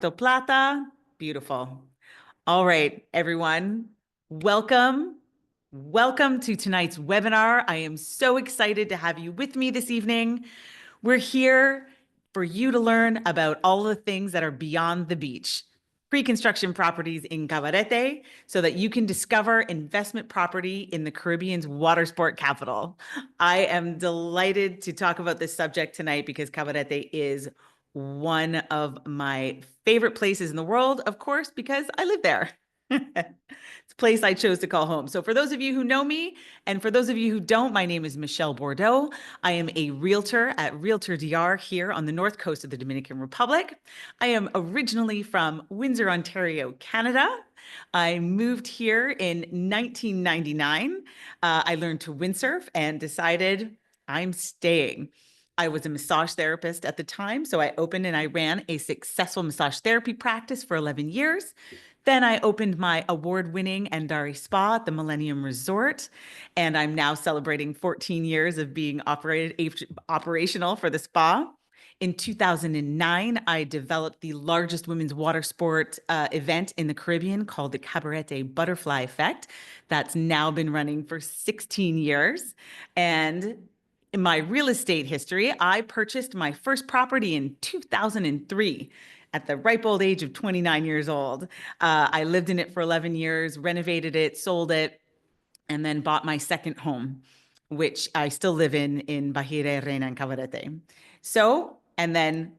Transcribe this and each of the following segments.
Do Plata. Beautiful. All right, everyone. Welcome. Welcome to tonight's webinar. I am so excited to have you with me this evening. We're here for you to learn about all the things that are beyond the beach, pre-construction properties in Cabarete, so that you can discover investment property in the Caribbean's water sport capital. I am delighted to talk about this subject tonight because Cabarete is one of my favorite places in the world, of course, because I live there. It's a place I chose to call home. So for those of you who know me, and for those of you who don't, my name is Michelle Bordeaux. I am a realtor at Realtor DR here on the north coast of the Dominican Republic. I am originally from Windsor, Ontario, Canada. I moved here in 1999. I learned to windsurf and decided I'm staying. I was a massage therapist at the time, so I opened and I ran a successful massage therapy practice for 11 years. Then I opened my award-winning Andari Spa at the Millennium Resort, and I'm now celebrating 14 years of being operational for the spa. In 2009, I developed the largest women's water sport event in the Caribbean called the Cabarete Butterfly Effect. That's now been running for 16 years. And in my real estate history, I purchased my first property in 2003 at the ripe old age of 29 years old. I lived in it for 11 years, renovated it, sold it, and then bought my second home, which I still live in Bahia Reina and Cabarete. So, and then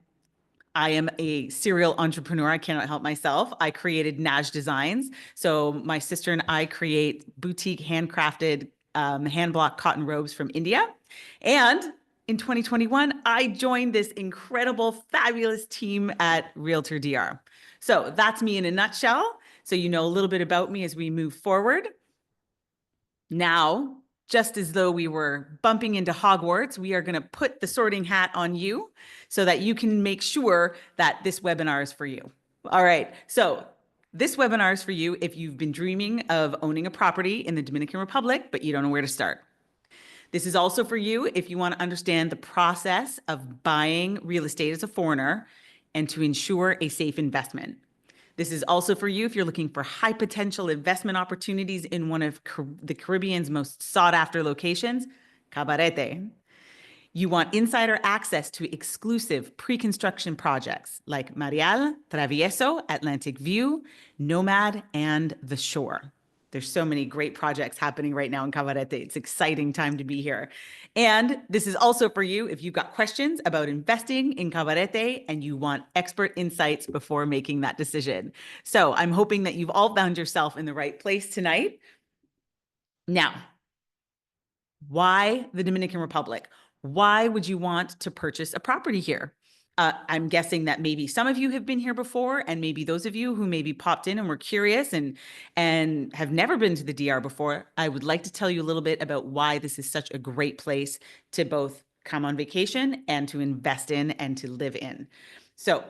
I am a serial entrepreneur. I cannot help myself. I created Naj Designs. So my sister and I create boutique handcrafted hand block cotton robes from India. And in 2021, I joined this incredible, fabulous team at Realtor DR. So that's me in a nutshell. So you know a little bit about me as we move forward. Now, just as though we were bumping into Hogwarts, we are going to put the sorting hat on you so that you can make sure that this webinar is for you. All right, so this webinar is for you if you've been dreaming of owning a property in the Dominican Republic, but you don't know where to start. This is also for you if you want to understand the process of buying real estate as a foreigner and to ensure a safe investment. This is also for you if you're looking for high potential investment opportunities in one of the Caribbean's most sought after locations, Cabarete. You want insider access to exclusive pre-construction projects like Mareal, Travieso, Atlantic View, Nomad, and The Shore. There's so many great projects happening right now in Cabarete. It's an exciting time to be here. And this is also for you if you've got questions about investing in Cabarete and you want expert insights before making that decision. So I'm hoping that you've all found yourself in the right place tonight. Now, why the Dominican Republic? Why would you want to purchase a property here? I'm guessing that maybe some of you have been here before, and maybe those of you who maybe popped in and were curious and have never been to the DR before, I would like to tell you a little bit about why this is such a great place to both come on vacation and to invest in and to live in. So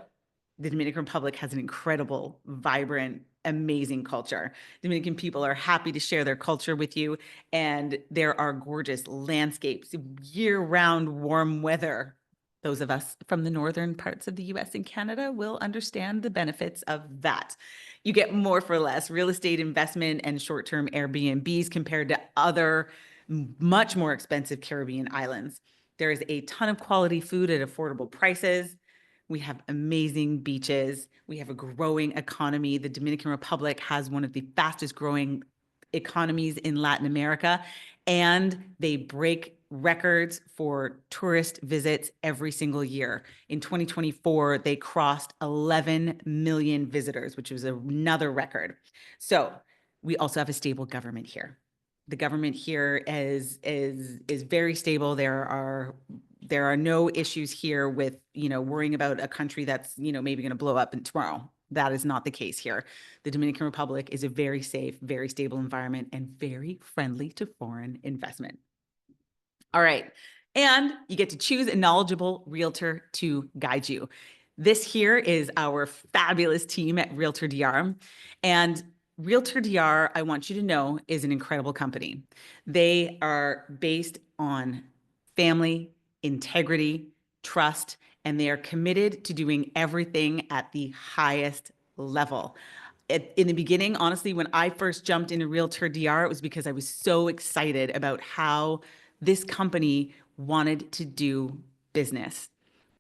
the Dominican Republic has an incredible, vibrant, amazing culture. Dominican people are happy to share their culture with you, and there are gorgeous landscapes, year-round warm weather. Those of us from the northern parts of the US and Canada will understand the benefits of that. You get more for less real estate investment and short-term Airbnbs compared to other much more expensive Caribbean islands. There is a ton of quality food at affordable prices. We have amazing beaches. We have a growing economy. The Dominican Republic has one of the fastest growing economies in Latin America, and they break records for tourist visits every single year. In 2024, they crossed 11 million visitors, which was another record. So we also have a stable government here. The government here is very stable. There are no issues here with, worrying about a country that's, maybe going to blow up tomorrow. That is not the case here. The Dominican Republic is a very safe, very stable environment and very friendly to foreign investment. All right. And you get to choose a knowledgeable realtor to guide you. This here is our fabulous team at Realtor DR. And Realtor DR, I want you to know, is an incredible company. They are based on family, integrity, trust, and they are committed to doing everything at the highest level. In the beginning, honestly, when I first jumped into Realtor DR, it was because I was so excited about how this company wanted to do business.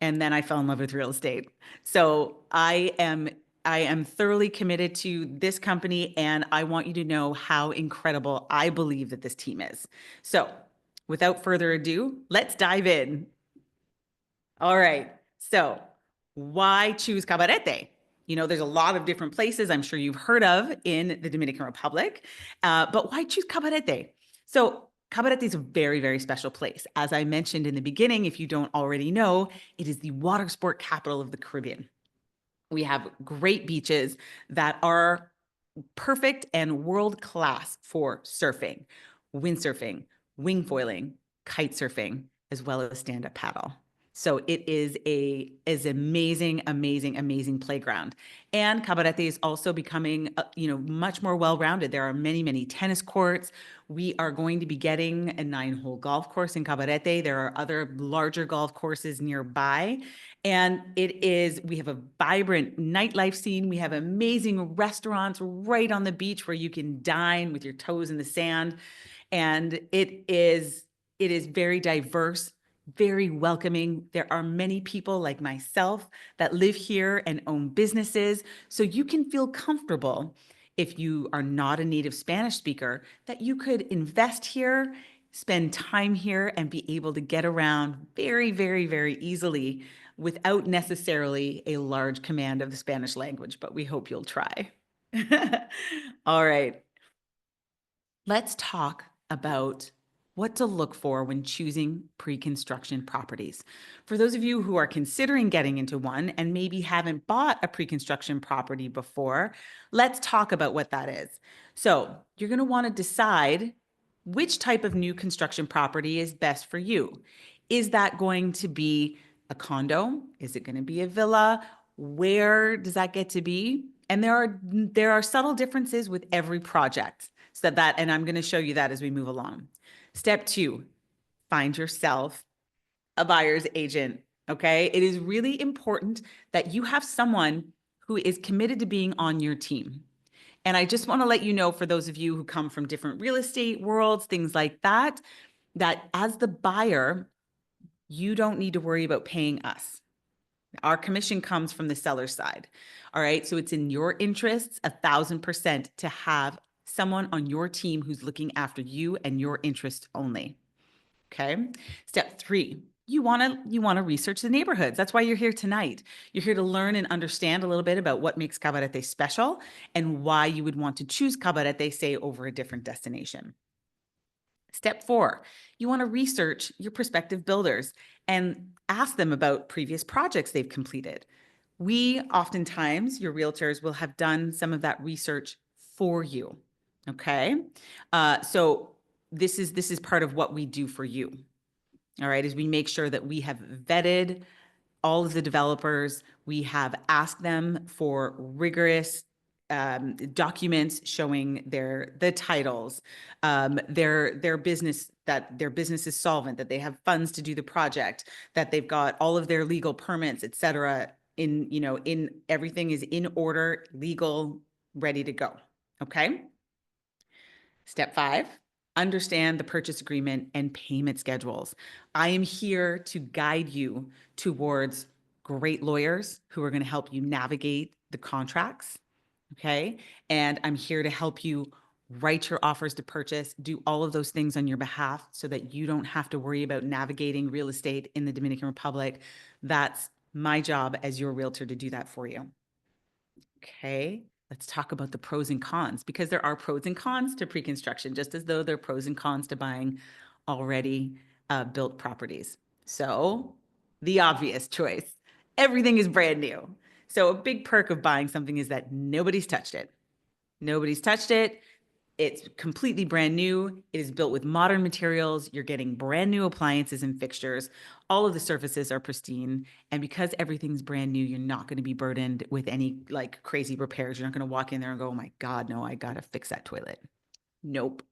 And then I fell in love with real estate. So I am thoroughly committed to this company, and I want you to know how incredible I believe that this team is. So, without further ado, let's dive in. All right. So, why choose Cabarete? You know, there's a lot of different places I'm sure you've heard of in the Dominican Republic, but why choose Cabarete? So, Cabarete is a very, very special place. As I mentioned in the beginning, if you don't already know, it is the water sport capital of the Caribbean. We have great beaches that are perfect and world class for surfing, windsurfing, wing foiling, kite surfing, as well as stand up paddle. So it is amazing, amazing, amazing playground. And Cabarete is also becoming, much more well-rounded. There are many, many tennis courts. We are going to be getting a 9-hole golf course in Cabarete. There are other larger golf courses nearby. And we have a vibrant nightlife scene. We have amazing restaurants right on the beach where you can dine with your toes in the sand. And it is very diverse, very welcoming. There are many people like myself that live here and own businesses. So you can feel comfortable, if you are not a native Spanish speaker, that you could invest here, spend time here, and be able to get around very, very, very easily without necessarily a large command of the Spanish language, but we hope you'll try. All right. Let's talk about what to look for when choosing pre-construction properties. For those of you who are considering getting into one and maybe haven't bought a pre-construction property before, let's talk about what that is. So you're going to want to decide which type of new construction property is best for you. Is that going to be a condo? Is it going to be a villa? Where does that get to be? And there are subtle differences with every project. And I'm going to show you that as we move along. Step 2, find yourself a buyer's agent. Okay. It is really important that you have someone who is committed to being on your team. And I just want to let you know, for those of you who come from different real estate worlds, things like that, that as the buyer, you don't need to worry about paying us. Our commission comes from the seller's side. All right. So it's in your interests 1,000% to have someone on your team who's looking after you and your interests only. Okay. Step 3, you want to research the neighborhoods. That's why you're here tonight. You're here to learn and understand a little bit about what makes Cabarete special and why you would want to choose Cabarete, say, over a different destination. Step 4, you want to research your prospective builders and ask them about previous projects they've completed. We oftentimes, your realtors, will have done some of that research for you. Okay. So this is part of what we do for you. All right, is we make sure that we have vetted all of the developers. We have asked them for rigorous documents showing the titles, their business, that their business is solvent, that they have funds to do the project, that they've got all of their legal permits, et cetera, in everything is in order, legal, ready to go. Okay. Step 5, understand the purchase agreement and payment schedules. I am here to guide you towards great lawyers who are going to help you navigate the contracts. Okay. And I'm here to help you write your offers to purchase, do all of those things on your behalf so that you don't have to worry about navigating real estate in the Dominican Republic. That's my job as your realtor, to do that for you. Okay, let's talk about the pros and cons, because there are pros and cons to pre-construction, just as though there are pros and cons to buying already built properties. So the obvious choice, everything is brand new. So a big perk of buying something is that nobody's touched it. Nobody's touched it. It's completely brand new. It is built with modern materials. You're getting brand new appliances and fixtures. All of the surfaces are pristine. And because everything's brand new, you're not going to be burdened with any like crazy repairs. You're not going to walk in there and go, oh my God, no, I got to fix that toilet. Nope.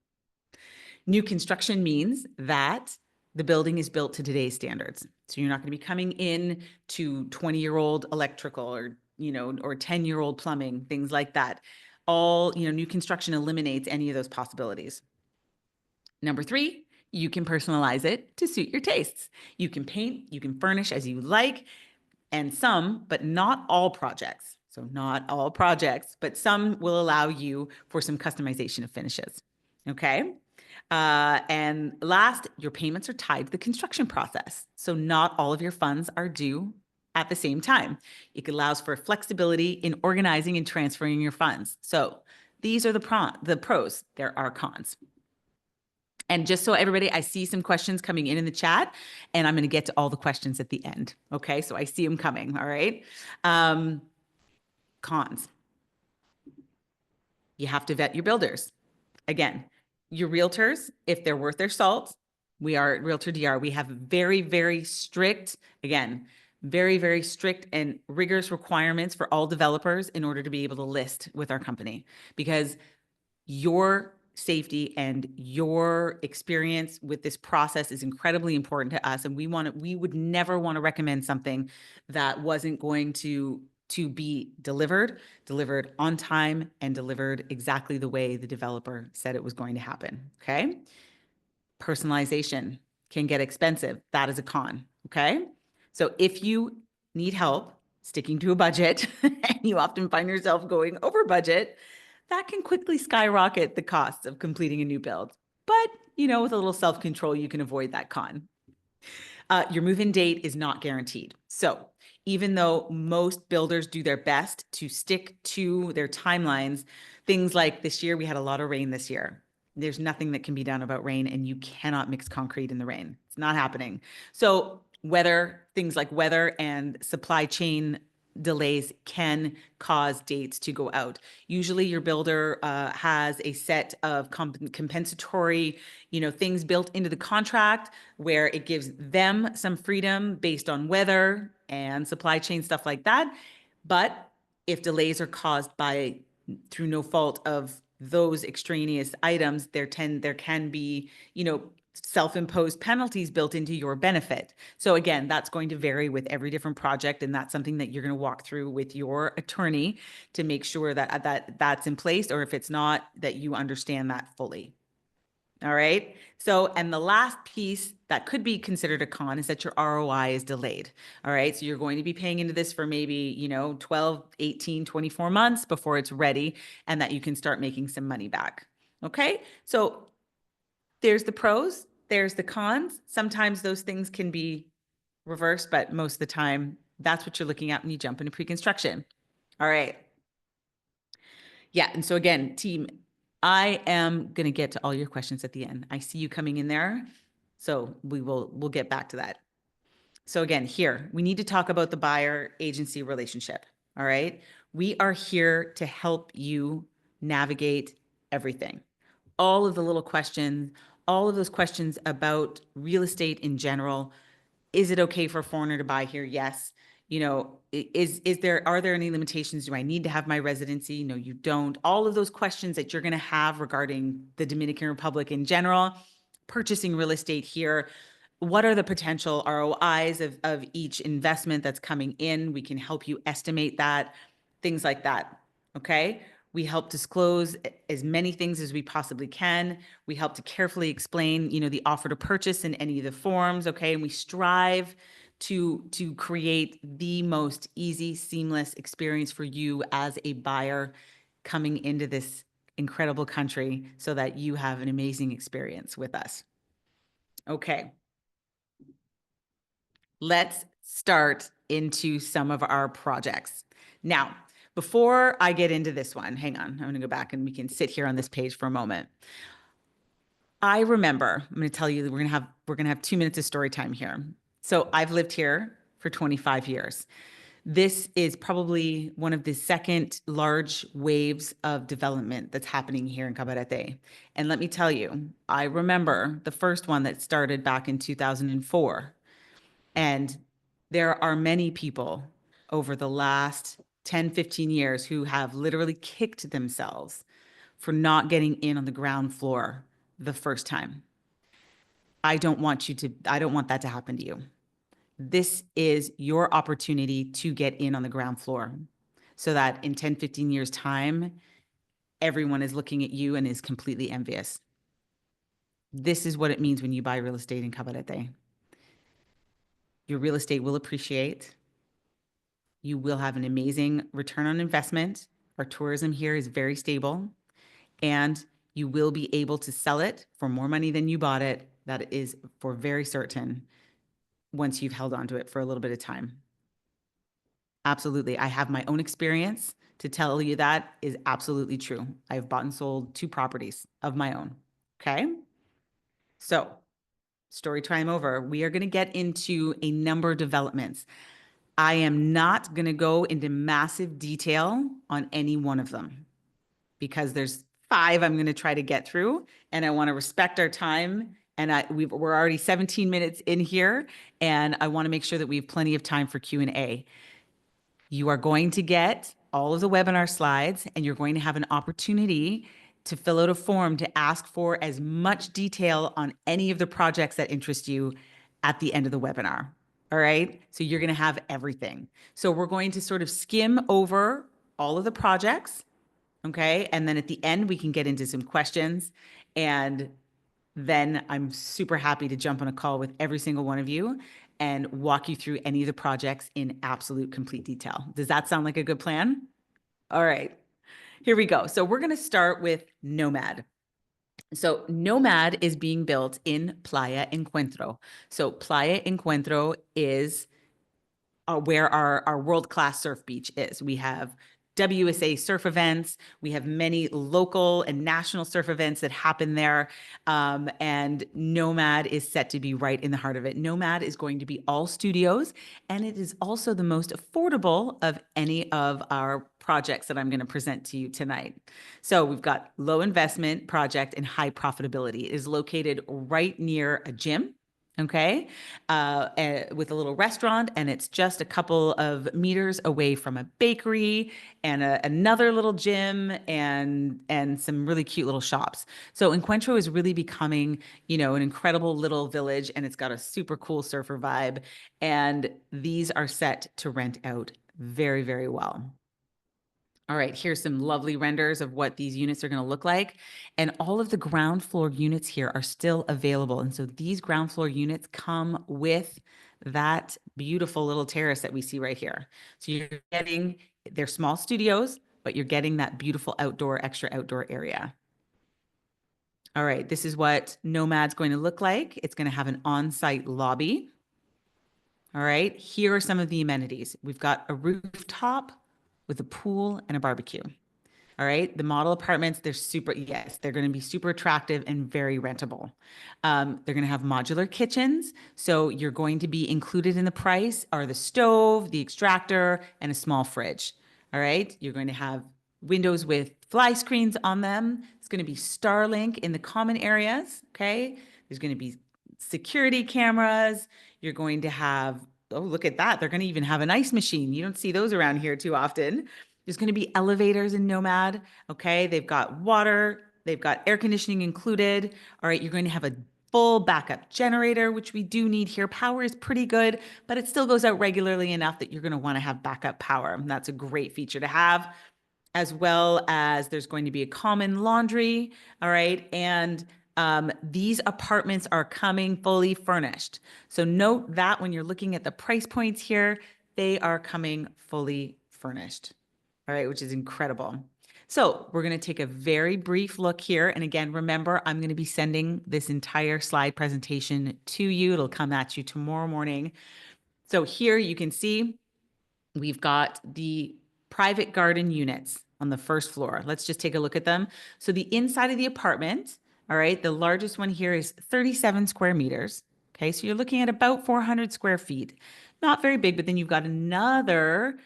New construction means that the building is built to today's standards. So you're not going to be coming in to 20-year-old electrical or, or 10-year-old plumbing, things like that. All, new construction eliminates any of those possibilities. Number 3, you can personalize it to suit your tastes. You can paint, you can furnish as you like, and some, but not all projects. So not all projects, but some will allow you for some customization of finishes. Okay. And last, your payments are tied to the construction process. So not all of your funds are due at the same time. It allows for flexibility in organizing and transferring your funds. So these are the pros. There are cons. And just so everybody, I see some questions coming in the chat, and I'm going to get to all the questions at the end. Okay, so I see them coming. All right. Cons. You have to vet your builders. Again, your realtors, if they're worth their salt, we are at Realtor DR. We have very, very strict, again, very, very strict and rigorous requirements for all developers in order to be able to list with our company, because your safety and your experience with this process is incredibly important to us. And we would never want to recommend something that wasn't going to be delivered on time and delivered exactly the way the developer said it was going to happen. Okay. Personalization can get expensive. That is a con. Okay. So if you need help sticking to a budget and you often find yourself going over budget, that can quickly skyrocket the costs of completing a new build. But, with a little self-control, you can avoid that con. Your move-in date is not guaranteed. So even though most builders do their best to stick to their timelines, things like this year, we had a lot of rain this year. There's nothing that can be done about rain, and you cannot mix concrete in the rain. It's not happening. So things like weather and supply chain delays can cause dates to go out. Usually your builder has a set of compensatory, things built into the contract where it gives them some freedom based on weather and supply chain stuff like that. But if delays are caused through no fault of those extraneous items, there can be, self-imposed penalties built into your benefit. So again, that's going to vary with every different project, and that's something that you're going to walk through with your attorney to make sure that's in place, or if it's not, that you understand that fully. All right. So, and the last piece that could be considered a con is that your ROI is delayed. All right. So you're going to be paying into this for maybe, 12, 18, 24 months before it's ready, and that you can start making some money back. Okay. So there's the pros, there's the cons. Sometimes those things can be reversed, but most of the time, that's what you're looking at when you jump into pre-construction. All right. Yeah. And so again, team, I am going to get to all your questions at the end. I see you coming in there. So we'll get back to that. So again, here, we need to talk about the buyer agency relationship. All right. We are here to help you navigate everything. All of the little questions, all of those questions about real estate in general. Is it okay for a foreigner to buy here? Yes. Are there any limitations? Do I need to have my residency? No, you don't. All of those questions that you're going to have regarding the Dominican Republic in general, purchasing real estate here. What are the potential ROIs of each investment that's coming in? We can help you estimate that, things like that. Okay. We help disclose as many things as we possibly can. We help to carefully explain, the offer to purchase in any of the forms. Okay. And we strive to create the most easy, seamless experience for you as a buyer coming into this incredible country so that you have an amazing experience with us. Okay. Let's start into some of our projects. Now, before I get into this one, hang on, I'm going to go back and we can sit here on this page for a moment. I remember, I'm going to tell you that we're going to have 2 minutes of story time here. So I've lived here for 25 years. This is probably one of the second large waves of development that's happening here in Cabarete. And let me tell you, I remember the first one that started back in 2004. And there are many people over the last 10, 15 years who have literally kicked themselves for not getting in on the ground floor the first time. I don't want that to happen to you. This is your opportunity to get in on the ground floor so that in 10, 15 years' time, everyone is looking at you and is completely envious. This is what it means when you buy real estate in Cabarete. Your real estate will appreciate. You will have an amazing return on investment. Our tourism here is very stable, and you will be able to sell it for more money than you bought it. That is for very certain once you've held on to it for a little bit of time. Absolutely. I have my own experience to tell you that is absolutely true. I've bought and sold 2 properties of my own. Okay. So, story time over. We are going to get into a number of developments. I am not going to go into massive detail on any one of them because there's 5 I'm going to try to get through, and I want to respect our time. And we're already 17 minutes in here, and I want to make sure that we have plenty of time for Q&A. You are going to get all of the webinar slides, and you're going to have an opportunity to fill out a form to ask for as much detail on any of the projects that interest you at the end of the webinar. All right. So you're going to have everything. So we're going to sort of skim over all of the projects. Okay. And then at the end, we can get into some questions. And then I'm super happy to jump on a call with every single one of you and walk you through any of the projects in absolute complete detail. Does that sound like a good plan? All right, here we go. So we're going to start with Nomad. So Nomad is being built in Playa Encuentro. So Playa Encuentro is where our world-class surf beach is. We have WSA surf events. We have many local and national surf events that happen there. And Nomad is set to be right in the heart of it. Nomad is going to be all studios, and it is also the most affordable of any of our projects that I'm going to present to you tonight. So we've got low investment project and high profitability. It is located right near a gym. Okay, with a little restaurant, and it's just a couple of meters away from a bakery and another little gym and some really cute little shops. So Encuentro is really becoming, an incredible little village, and it's got a super cool surfer vibe. And these are set to rent out very, very well. All right, here's some lovely renders of what these units are going to look like. And all of the ground floor units here are still available. And so these ground floor units come with that beautiful little terrace that we see right here. So you're getting, they're small studios, but you're getting that beautiful extra outdoor area. All right, this is what Nomad's going to look like. It's going to have an on-site lobby. All right, here are some of the amenities. We've got a rooftop with a pool and a barbecue. All right. The model apartments, they're going to be super attractive and very rentable. They're going to have modular kitchens. So you're going to be included in the price are the stove, the extractor, and a small fridge. All right. You're going to have windows with fly screens on them. It's going to be Starlink in the common areas. Okay. There's going to be security cameras. You're going to have, oh, look at that. They're going to even have an ice machine. You don't see those around here too often. There's going to be elevators in Nomad. Okay. They've got water. They've got air conditioning included. All right. You're going to have a full backup generator, which we do need here. Power is pretty good, but it still goes out regularly enough that you're going to want to have backup power. And that's a great feature to have, as well as there's going to be a common laundry. All right. And these apartments are coming fully furnished. So note that when you're looking at the price points here, they are coming fully furnished. All right, which is incredible. So we're going to take a very brief look here. And again, remember, I'm going to be sending this entire slide presentation to you. It'll come at you tomorrow morning. So here you can see we've got the private garden units on the first floor. Let's just take a look at them. So the inside of the apartment, all right, the largest one here is 37 square meters. Okay, so you're looking at about 400 square feet. Not very big, but then you've got another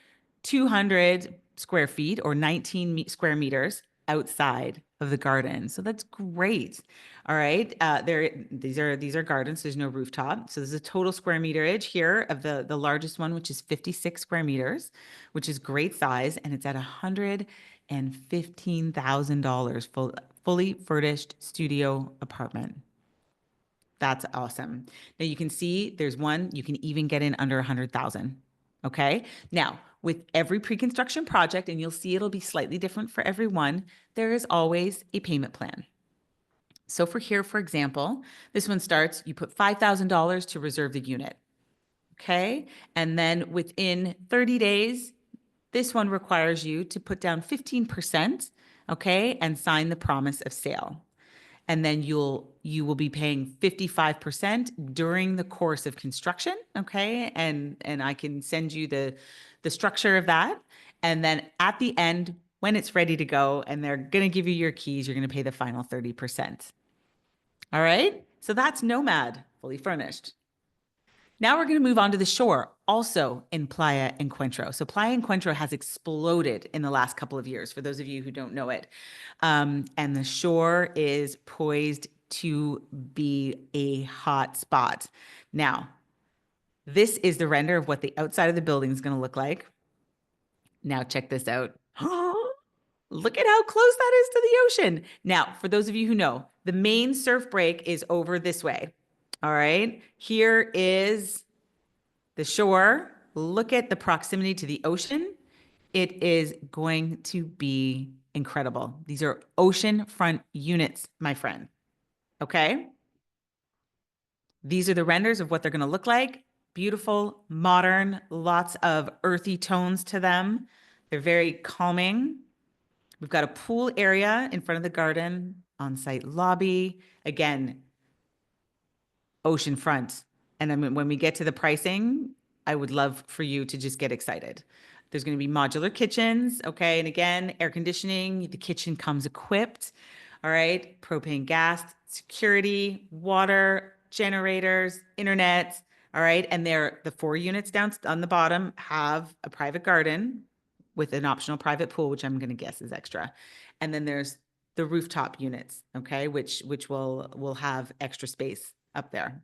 200 square feet or 19 square meters outside of the garden. So that's great. All right. These are gardens. There's no rooftop. So there's a total square meterage here of the largest one, which is 56 square meters, which is great size. And it's at $115,000 fully furnished studio apartment. That's awesome. Now you can see there's one, you can even get in under 100,000. Okay. Now, with every pre-construction project, and you'll see it'll be slightly different for everyone, there is always a payment plan. So for here, for example, this one starts, you put $5,000 to reserve the unit. Okay. And then within 30 days, this one requires you to put down 15%, okay, and sign the promise of sale. And then you will be paying 55% during the course of construction, okay? And I can send you the structure of that. And then at the end, when it's ready to go and they're going to give you your keys, you're going to pay the final 30%. All right? So that's Nomad, fully furnished. Now we're going to move on to the shore, also in Playa Encuentro. So Playa Encuentro has exploded in the last couple of years, for those of you who don't know it. And the shore is poised to be a hot spot. Now, this is the render of what the outside of the building is going to look like. Now check this out. Look at how close that is to the ocean. Now, for those of you who know, the main surf break is over this way. All right. Here is the shore. Look at the proximity to the ocean. It is going to be incredible. These are oceanfront units, my friend. Okay. These are the renders of what they're going to look like. Beautiful, modern, lots of earthy tones to them. They're very calming. We've got a pool area in front of the garden, on-site lobby. Again, oceanfront. And I mean, when we get to the pricing, I would love for you to just get excited. There's going to be modular kitchens. Okay. And again, air conditioning. The kitchen comes equipped. All right. Propane gas, security, water, generators, internet. All right. And the 4 units down on the bottom have a private garden with an optional private pool, which I'm going to guess is extra. And then there's the rooftop units. Okay. Which will have extra space up there.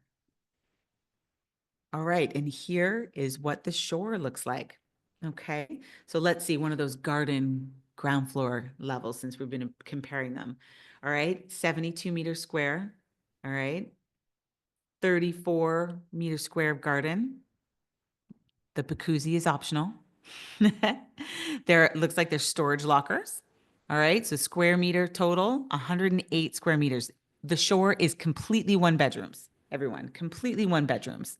All right, and here is what the shore looks like. Okay, so let's see one of those garden ground floor levels since we've been comparing them. All right, 72 meters square. All right, 34 meters square of garden. The jacuzzi is optional. There looks like there's storage lockers. All right, so square meter total, 108 square meters. The shore is completely 1 bedrooms, everyone, completely 1 bedrooms.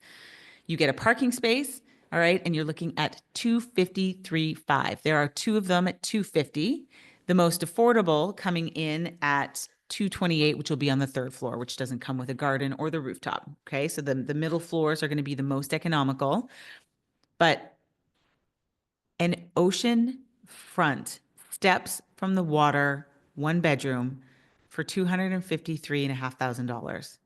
You get a parking space, all right, and you're looking at $253,500. There are 2 of them at $250,000. The most affordable coming in at $228,000, which will be on the 3rd floor, which doesn't come with a garden or the rooftop. Okay, so the middle floors are going to be the most economical, but an ocean front, steps from the water, 1 bedroom for $253,500.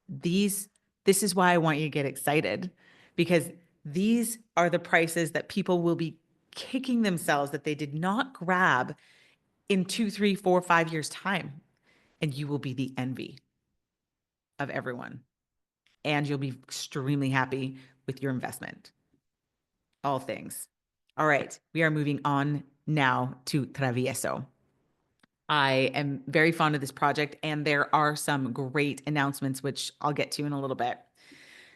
This is why I want you to get excited, because these are the prices that people will be kicking themselves that they did not grab in 2, 3, 4, 5 years time. And you will be the envy of everyone. And you'll be extremely happy with your investment. All things. All right, we are moving on now to Travieso. I am very fond of this project, and there are some great announcements, which I'll get to in a little bit.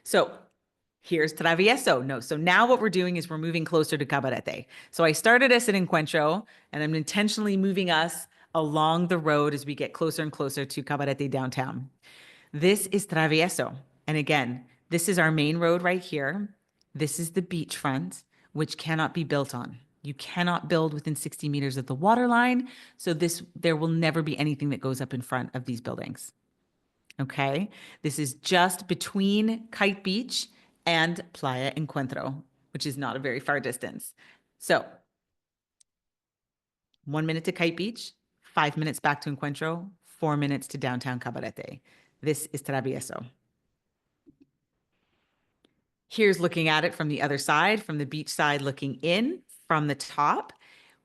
So here's Travieso. No, so now what we're doing is we're moving closer to Cabarete. So I started us at Encuentro, and I'm intentionally moving us along the road as we get closer and closer to Cabarete downtown. This is Travieso. And again, this is our main road right here. This is the beachfront, which cannot be built on. You cannot build within 60 meters of the water line. So there will never be anything that goes up in front of these buildings. Okay. This is just between Kite Beach and Playa Encuentro, which is not a very far distance. So 1 minute to Kite Beach, 5 minutes back to Encuentro, 4 minutes to downtown Cabarete. This is Travieso. Here's looking at it from the other side, from the beach side, looking in from the top.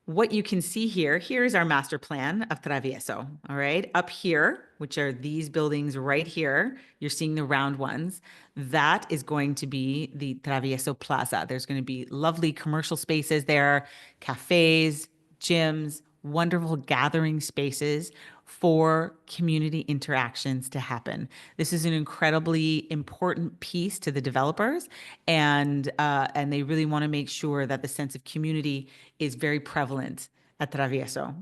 What you can see here's our master plan of Travieso, all right? Up here, which are these buildings right here, you're seeing the round ones. That is going to be the Travieso Plaza. There's going to be lovely commercial spaces there, cafes, gyms, wonderful gathering spaces for community interactions to happen. This is an incredibly important piece to the developers, and they really want to make sure that the sense of community is very prevalent at Travieso.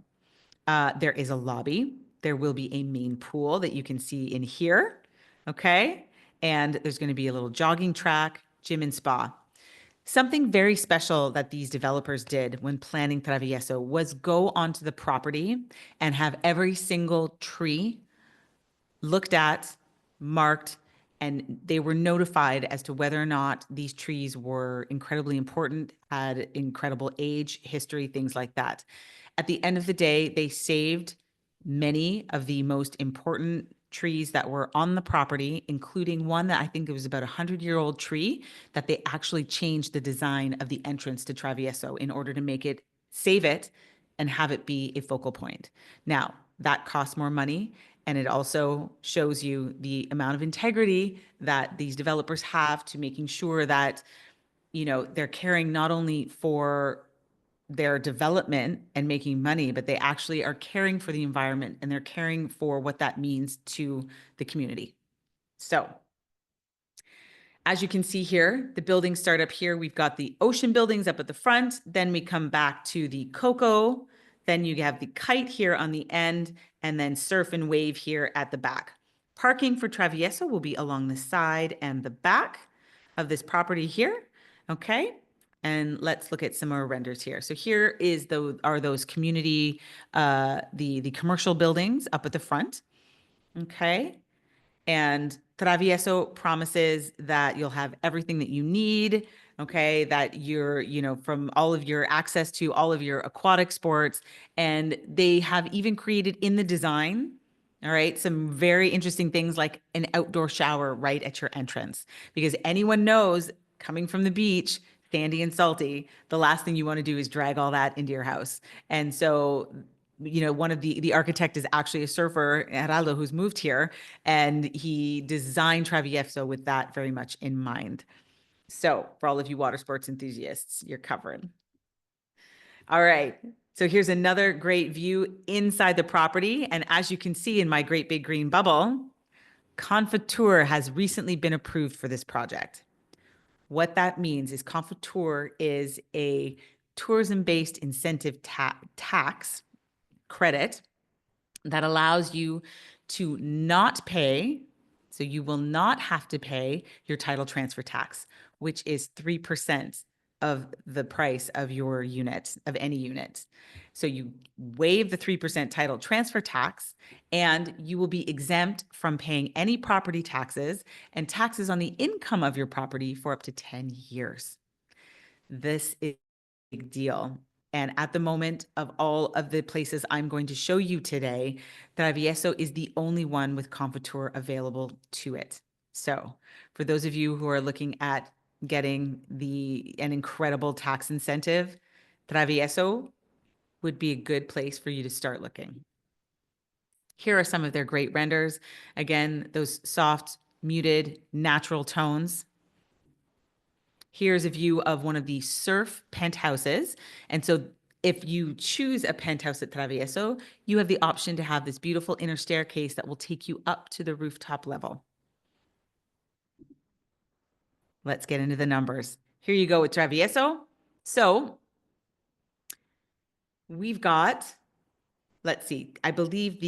There is a lobby. There will be a main pool that you can see in here. Okay. And there's going to be a little jogging track, gym, and spa. Something very special that these developers did when planning Travieso was go onto the property and have every single tree looked at, marked, and they were notified as to whether or not these trees were incredibly important, had incredible age, history, things like that. At the end of the day, they saved many of the most important trees that were on the property, including one that I think it was about a 100-year-old tree that they actually changed the design of the entrance to Travieso in order to make it, save it, and have it be a focal point. Now, that costs more money, and it also shows you the amount of integrity that these developers have to making sure that, you know, they're caring not only for their development and making money, but they actually are caring for the environment and they're caring for what that means to the community. So as you can see here, the buildings start up here. We've got the ocean buildings up at the front. Then we come back to the Coco. Then you have the kite here on the end, and then surf and wave here at the back. Parking for Travieso will be along the side and the back of this property here. Okay. And let's look at some more renders here. So here are those community, the commercial buildings up at the front. Okay. And Travieso promises that you'll have everything that you need, okay? That you're, you know, from all of your access to all of your aquatic sports. And they have even created in the design, all right, some very interesting things like an outdoor shower right at your entrance. Because anyone knows coming from the beach, sandy and salty, the last thing you want to do is drag all that into your house. And so, you know, one of the architect is actually a surfer, Geraldo, who's moved here, and he designed Travieso with that very much in mind. So for all of you water sports enthusiasts, you're covered. All right. So here's another great view inside the property. And as you can see in my great big green bubble, Confiture has recently been approved for this project. What that means is Confiture is a tourism-based incentive tax credit that allows you to not pay, so you will not have to pay your title transfer tax, which is 3% of the price of your unit, of any unit. So you waive the 3% title transfer tax, and you will be exempt from paying any property taxes and taxes on the income of your property for up to 10 years. This is a big deal. And at the moment of all of the places I'm going to show you today, Travieso is the only one with Confiture available to it. So for those of you who are looking at getting an incredible tax incentive, Travieso would be a good place for you to start looking. Here are some of their great renders. Again, those soft, muted, natural tones. Here's a view of one of the surf penthouses. And so if you choose a penthouse at Travieso, you have the option to have this beautiful inner staircase that will take you up to the rooftop level. Let's get into the numbers. Here you go with Travieso. So we've got, let's see, I believe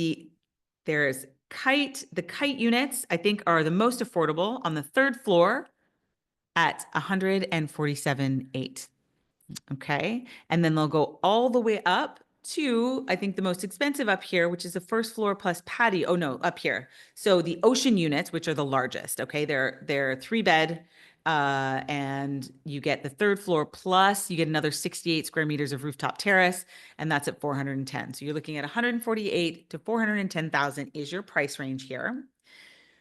there's the kite units, I think, are the most affordable on the third floor at 147.8. Okay. And then they'll go all the way up to, I think, the most expensive up here, which is the first floor plus patio. Oh no, up here. So the ocean units, which are the largest. Okay. They're 3-bed, and you get the third floor plus you get another 68 square meters of rooftop terrace, and that's at 410. So you're looking at 148 to 410,000 is your price range here.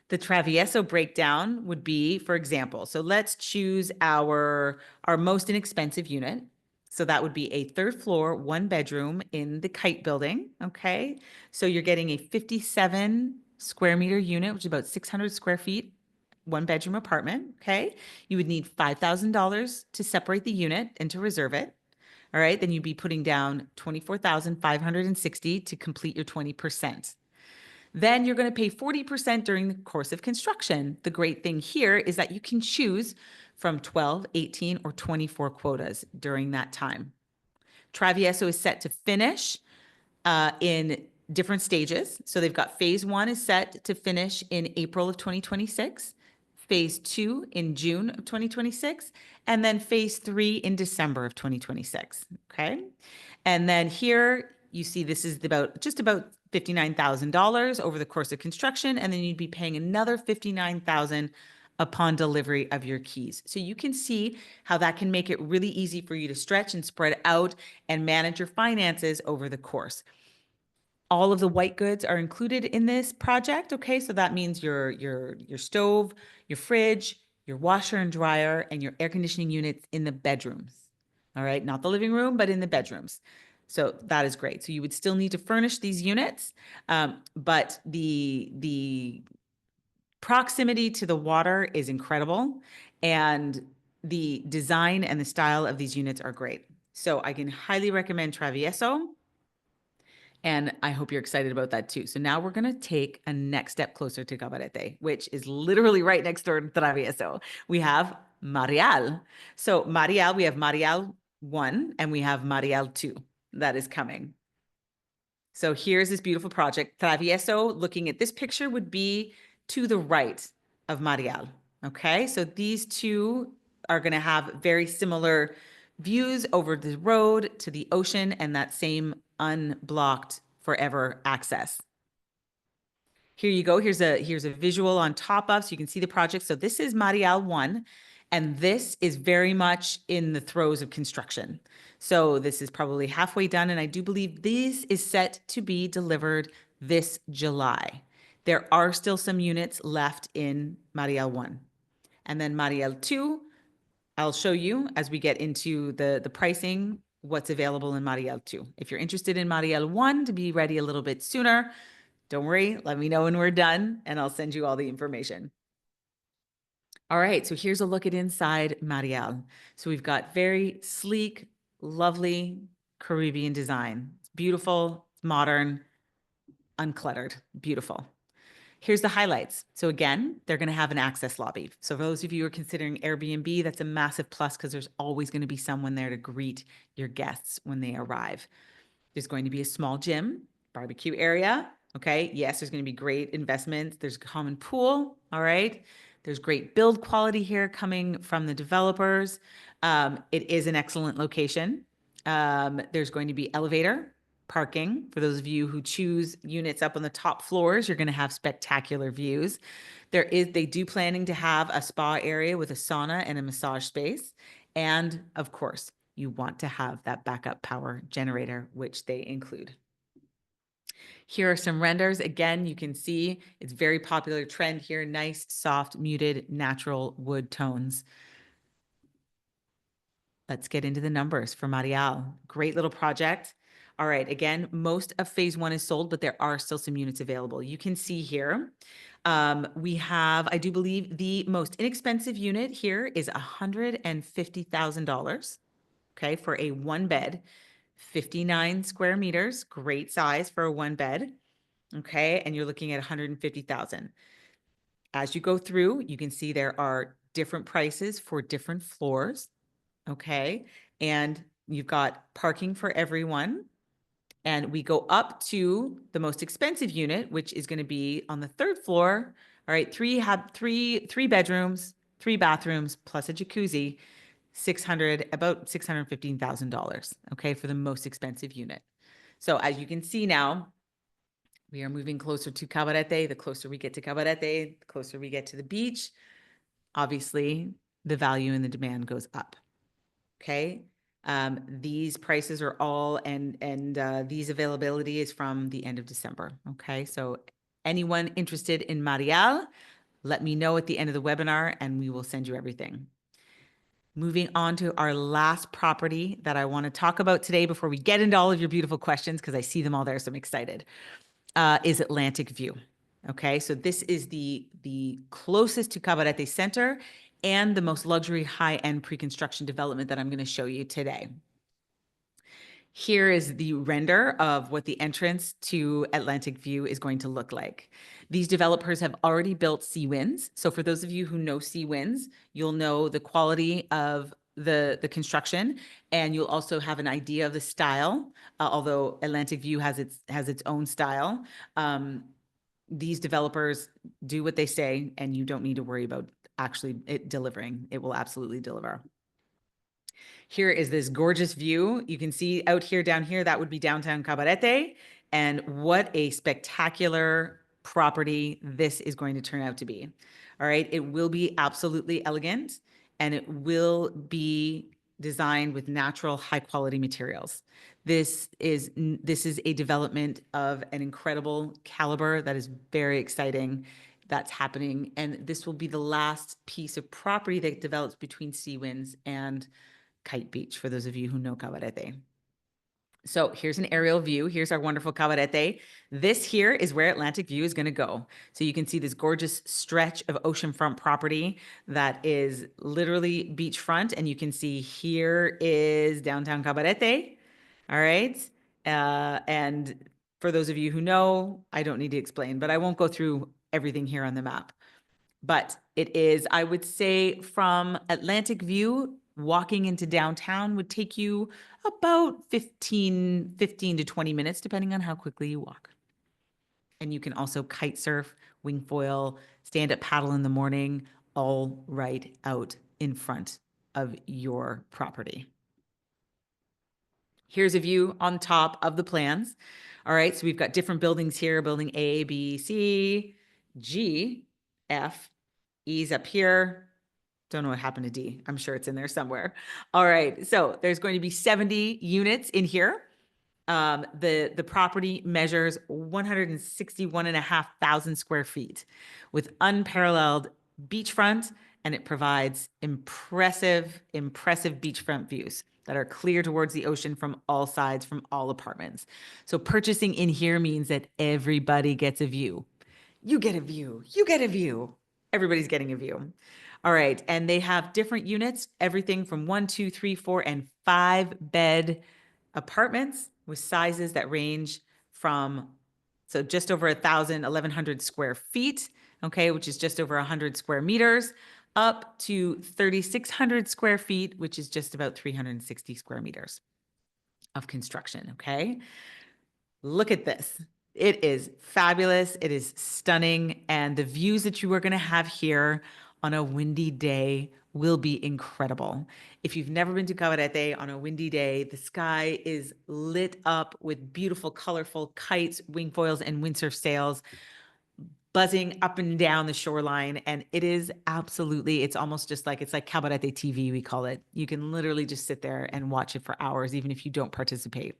The Travieso breakdown would be, for example, so let's choose our most inexpensive unit. So that would be a third floor, 1-bedroom in the Kite building, okay? So you're getting a 57 square meter unit, which is about 600 square feet, 1-bedroom apartment, okay? You would need $5,000 to separate the unit and to reserve it. All right, then you'd be putting down $24,560 to complete your 20%. Then you're going to pay 40% during the course of construction. The great thing here is that you can choose from 12, 18, or 24 quotas during that time. Travieso is set to finish in different stages. So they've got phase 1 is set to finish in April of 2026, phase 2 in June of 2026, and then phase 3 in December of 2026. Okay. And then here you see this is just about $59,000 over the course of construction, and then you'd be paying another $59,000 upon delivery of your keys. So you can see how that can make it really easy for you to stretch and spread out and manage your finances over the course. All of the white goods are included in this project. Okay, so that means your stove, your fridge, your washer and dryer, and your air conditioning units in the bedrooms. All right, not the living room, but in the bedrooms. So that is great. So you would still need to furnish these units, but the proximity to the water is incredible, and the design and the style of these units are great. So I can highly recommend Travieso. And I hope you're excited about that too. So now we're going to take a next step closer to Cabarete, which is literally right next door to Travieso. We have Mareal. So Mareal, we have Mareal 1 and we have Mareal 2 that is coming. So here's this beautiful project. Travieso, looking at this picture, would be to the right of Mareal. Okay, so these two are going to have very similar views over the road to the ocean and that same unblocked forever access. Here you go. Here's a visual on top of, so you can see the project. So this is Mareal 1, and this is very much in the throes of construction. So this is probably halfway done, and I do believe this is set to be delivered this July. There are still some units left in Mareal 1. And then Mareal 2, I'll show you as we get into the pricing, what's available in Mareal 2. If you're interested in Mareal 1 to be ready a little bit sooner, don't worry, let me know when we're done and I'll send you all the information. All right, so here's a look at inside Mareal. So we've got very sleek, lovely Caribbean design. It's beautiful, it's modern, uncluttered, beautiful. Here's the highlights. So again, they're going to have an access lobby. So for those of you who are considering Airbnb, that's a massive plus because there's always going to be someone there to greet your guests when they arrive. There's going to be a small gym, barbecue area. Okay. Yes, there's going to be great investments. There's a common pool. All right. There's great build quality here coming from the developers. It is an excellent location. There's going to be elevator parking. For those of you who choose units up on the top floors, you're going to have spectacular views. They do planning to have a spa area with a sauna and a massage space. And of course, you want to have that backup power generator, which they include. Here are some renders. Again, you can see it's very popular trend here. Nice, soft, muted, natural wood tones. Let's get into the numbers for Mareal. Great little project. All right, again, most of phase 1 is sold, but there are still some units available. You can see here, we have, I do believe the most inexpensive unit here is $150,000, okay, for a 1-bed, 59 square meters, great size for a 1-bed, okay, and you're looking at $150,000. As you go through, you can see there are different prices for different floors, okay, and you've got parking for everyone. And we go up to the most expensive unit, which is going to be on the 3rd floor. All right, three bedrooms, 3 bathrooms, plus a jacuzzi, about $615,000. Okay, for the most expensive unit. So as you can see now, we are moving closer to Cabarete. The closer we get to Cabarete, the closer we get to the beach. Obviously, the value and the demand goes up. Okay. These prices are all, and these availability is from the end of December. Okay. So anyone interested in Mareal, let me know at the end of the webinar and we will send you everything. Moving on to our last property that I want to talk about today before we get into all of your beautiful questions, because I see them all there, so I'm excited, is Atlantic View. Okay, so this is the closest to Cabarete Center and the most luxury high-end pre-construction development that I'm going to show you today. Here is the render of what the entrance to Atlantic View is going to look like. These developers have already built sea winds. So for those of you who know sea winds, you'll know the quality of the construction, and you'll also have an idea of the style. Although Atlantic View has its own style, these developers do what they say, and you don't need to worry about actually it delivering. It will absolutely deliver. Here is this gorgeous view. You can see out here, down here, that would be downtown Cabarete. And what a spectacular property this is going to turn out to be. All right, it will be absolutely elegant, and it will be designed with natural, high quality materials. This is a development of an incredible caliber that is very exciting. That's happening, and this will be the last piece of property that develops between Seawinds and Kite Beach, for those of you who know Cabarete. So here's an aerial view. Here's our wonderful Cabarete. This here is where Atlantic View is going to go. So you can see this gorgeous stretch of oceanfront property that is literally beachfront. And you can see here is downtown Cabarete. All right. And for those of you who know, I don't need to explain, but I won't go through everything here on the map. But it is, I would say, from Atlantic View, walking into downtown would take you about 15 to 20 minutes, depending on how quickly you walk. And you can also kite surf, wing foil, stand up paddle in the morning, all right out in front of your property. Here's a view on top of the plans. All right, so we've got different buildings here, building A, B, C, G, F, E's up here. Don't know what happened to D. I'm sure it's in there somewhere. All right, so there's going to be 70 units in here. The property measures 161,500 square feet with unparalleled beachfront, and it provides impressive beachfront views that are clear towards the ocean from all sides, from all apartments. So purchasing in here means that everybody gets a view. You get a view. You get a view. Everybody's getting a view. All right. And they have different units, everything from 1, 2, 3, 4, and 5-bed apartments with sizes that range from, so just over 1,100 square feet, okay, which is just over 100 square meters, up to 3,600 square feet, which is just about 360 square meters of construction, okay? Look at this. It is fabulous. It is stunning. And the views that you are going to have here on a windy day will be incredible. If you've never been to Cabarete on a windy day, the sky is lit up with beautiful, colorful kites, wing foils, and windsurf sails buzzing up and down the shoreline. And it is absolutely, it's almost just like, it's like Cabarete TV, we call it. You can literally just sit there and watch it for hours, even if you don't participate.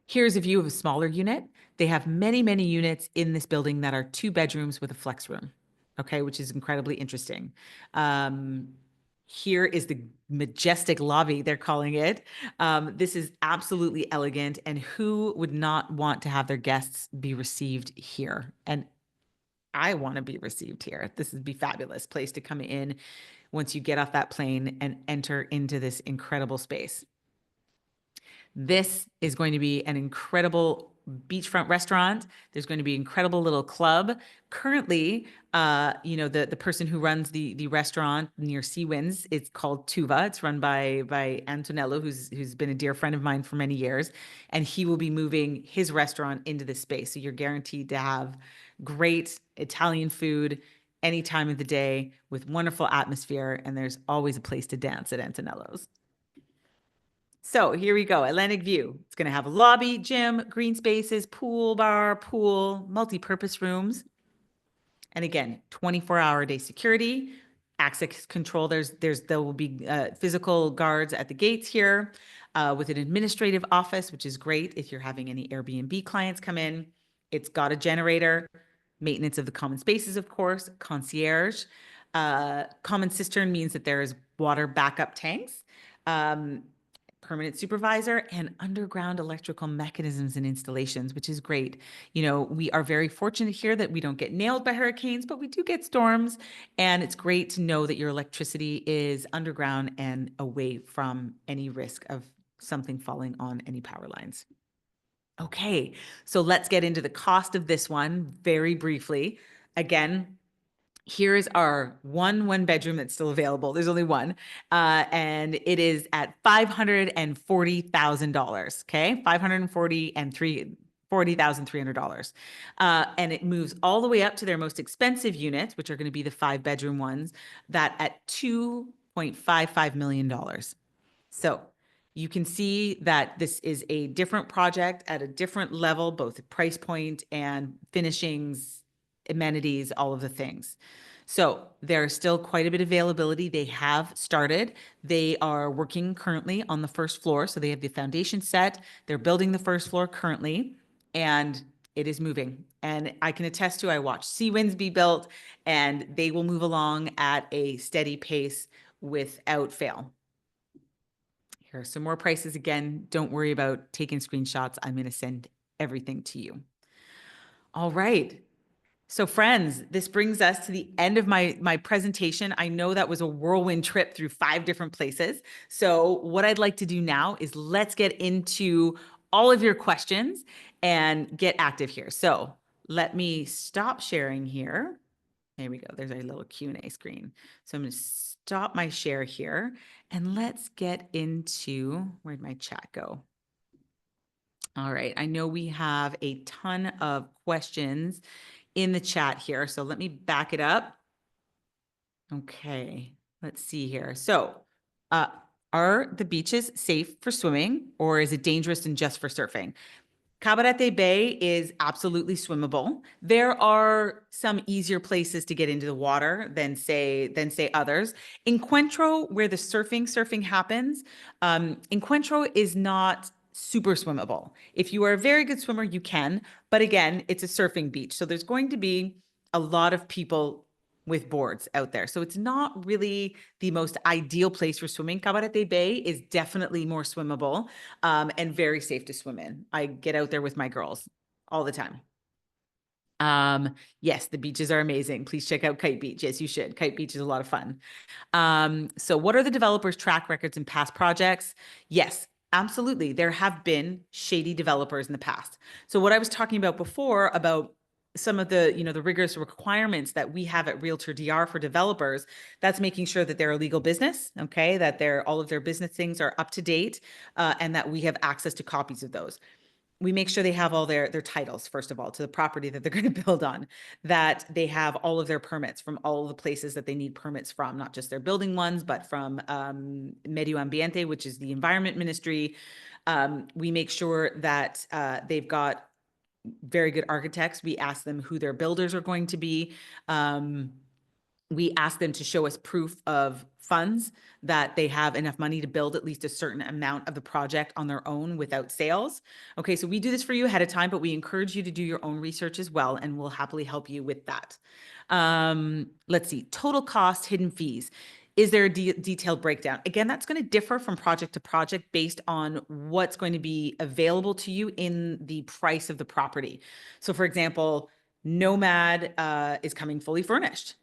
Here's a view of a smaller unit. They have many, many units in this building that are 2 bedrooms with a flex room, okay, which is incredibly interesting. Here is the majestic lobby, they're calling it. This is absolutely elegant, and who would not want to have their guests be received here? And I want to be received here. This would be a fabulous place to come in once you get off that plane and enter into this incredible space. This is going to be an incredible beachfront restaurant. There's going to be an incredible little club. Currently, the person who runs the restaurant near Seawinds, it's called Tuva. It's run by Antonello, who's been a dear friend of mine for many years, and he will be moving his restaurant into this space. So you're guaranteed to have great Italian food any time of the day with wonderful atmosphere, and there's always a place to dance at Antonello's. So here we go, Atlantic View. It's going to have a lobby, gym, green spaces, pool, multi-purpose rooms. And again, 24-hour day security, access control. There will be physical guards at the gates here with an administrative office, which is great if you're having any Airbnb clients come in. It's got a generator, maintenance of the common spaces, of course, concierge. Common cistern means that there is water backup tanks. Permanent supervisor, and underground electrical mechanisms and installations, which is great. You know, we are very fortunate here that we don't get nailed by hurricanes, but we do get storms. And it's great to know that your electricity is underground and away from any risk of something falling on any power lines. Okay, so let's get into the cost of this one very briefly. Again, here is our one bedroom that's still available. There's only one, and it is at $540,000. Okay, $40,300. And it moves all the way up to their most expensive units, which are going to be the 5-bedroom ones, that at $2.55 million. So you can see that this is a different project at a different level, both price point and finishings, amenities, all of the things. So there's still quite a bit of availability. They have started. They are working currently on the first floor. So they have the foundation set. They're building the first floor currently, and it is moving. And I can attest to, I watched Sea Winds be built, and they will move along at a steady pace without fail. Here are some more prices. Again, don't worry about taking screenshots. I'm going to send everything to you. All right. So friends, this brings us to the end of my presentation. I know that was a whirlwind trip through 5 different places. So what I'd like to do now is let's get into all of your questions and get active here. So let me stop sharing here. There we go. There's our little Q&A screen. So I'm going to stop my share here and let's get into, where'd my chat go? All right. I know we have a ton of questions in the chat here. So let me back it up. Okay. Let's see here. So are the beaches safe for swimming, or is it dangerous and just for surfing? Cabarete Bay is absolutely swimmable. There are some easier places to get into the water than say others. Encuentro, where the surfing happens, Encuentro is not super swimmable. If you are a very good swimmer, you can, but again, it's a surfing beach. So there's going to be a lot of people with boards out there. So it's not really the most ideal place for swimming. Cabarete Bay is definitely more swimmable and very safe to swim in. I get out there with my girls all the time. Yes, the beaches are amazing. Please check out Kite Beach. Yes, you should. Kite Beach is a lot of fun. So what are the developers' track records in past projects? Yes, absolutely. There have been shady developers in the past. So what I was talking about before about some of the, the rigorous requirements that we have at Realtor DR for developers, that's making sure that they're a legal business, okay, that all of their business things are up to date, and that we have access to copies of those. We make sure they have all their titles, first of all, to the property that they're going to build on, that they have all of their permits from all the places that they need permits from, not just their building ones, but from Medio Ambiente, which is the Environment Ministry. We make sure that they've got very good architects. We ask them who their builders are going to be. We ask them to show us proof of funds, that they have enough money to build at least a certain amount of the project on their own without sales. Okay, so we do this for you ahead of time, but we encourage you to do your own research as well, and we'll happily help you with that. Let's see, total cost, hidden fees. Is there a detailed breakdown? Again, that's going to differ from project to project based on what's going to be available to you in the price of the property. So for example, Nomad is coming fully furnished.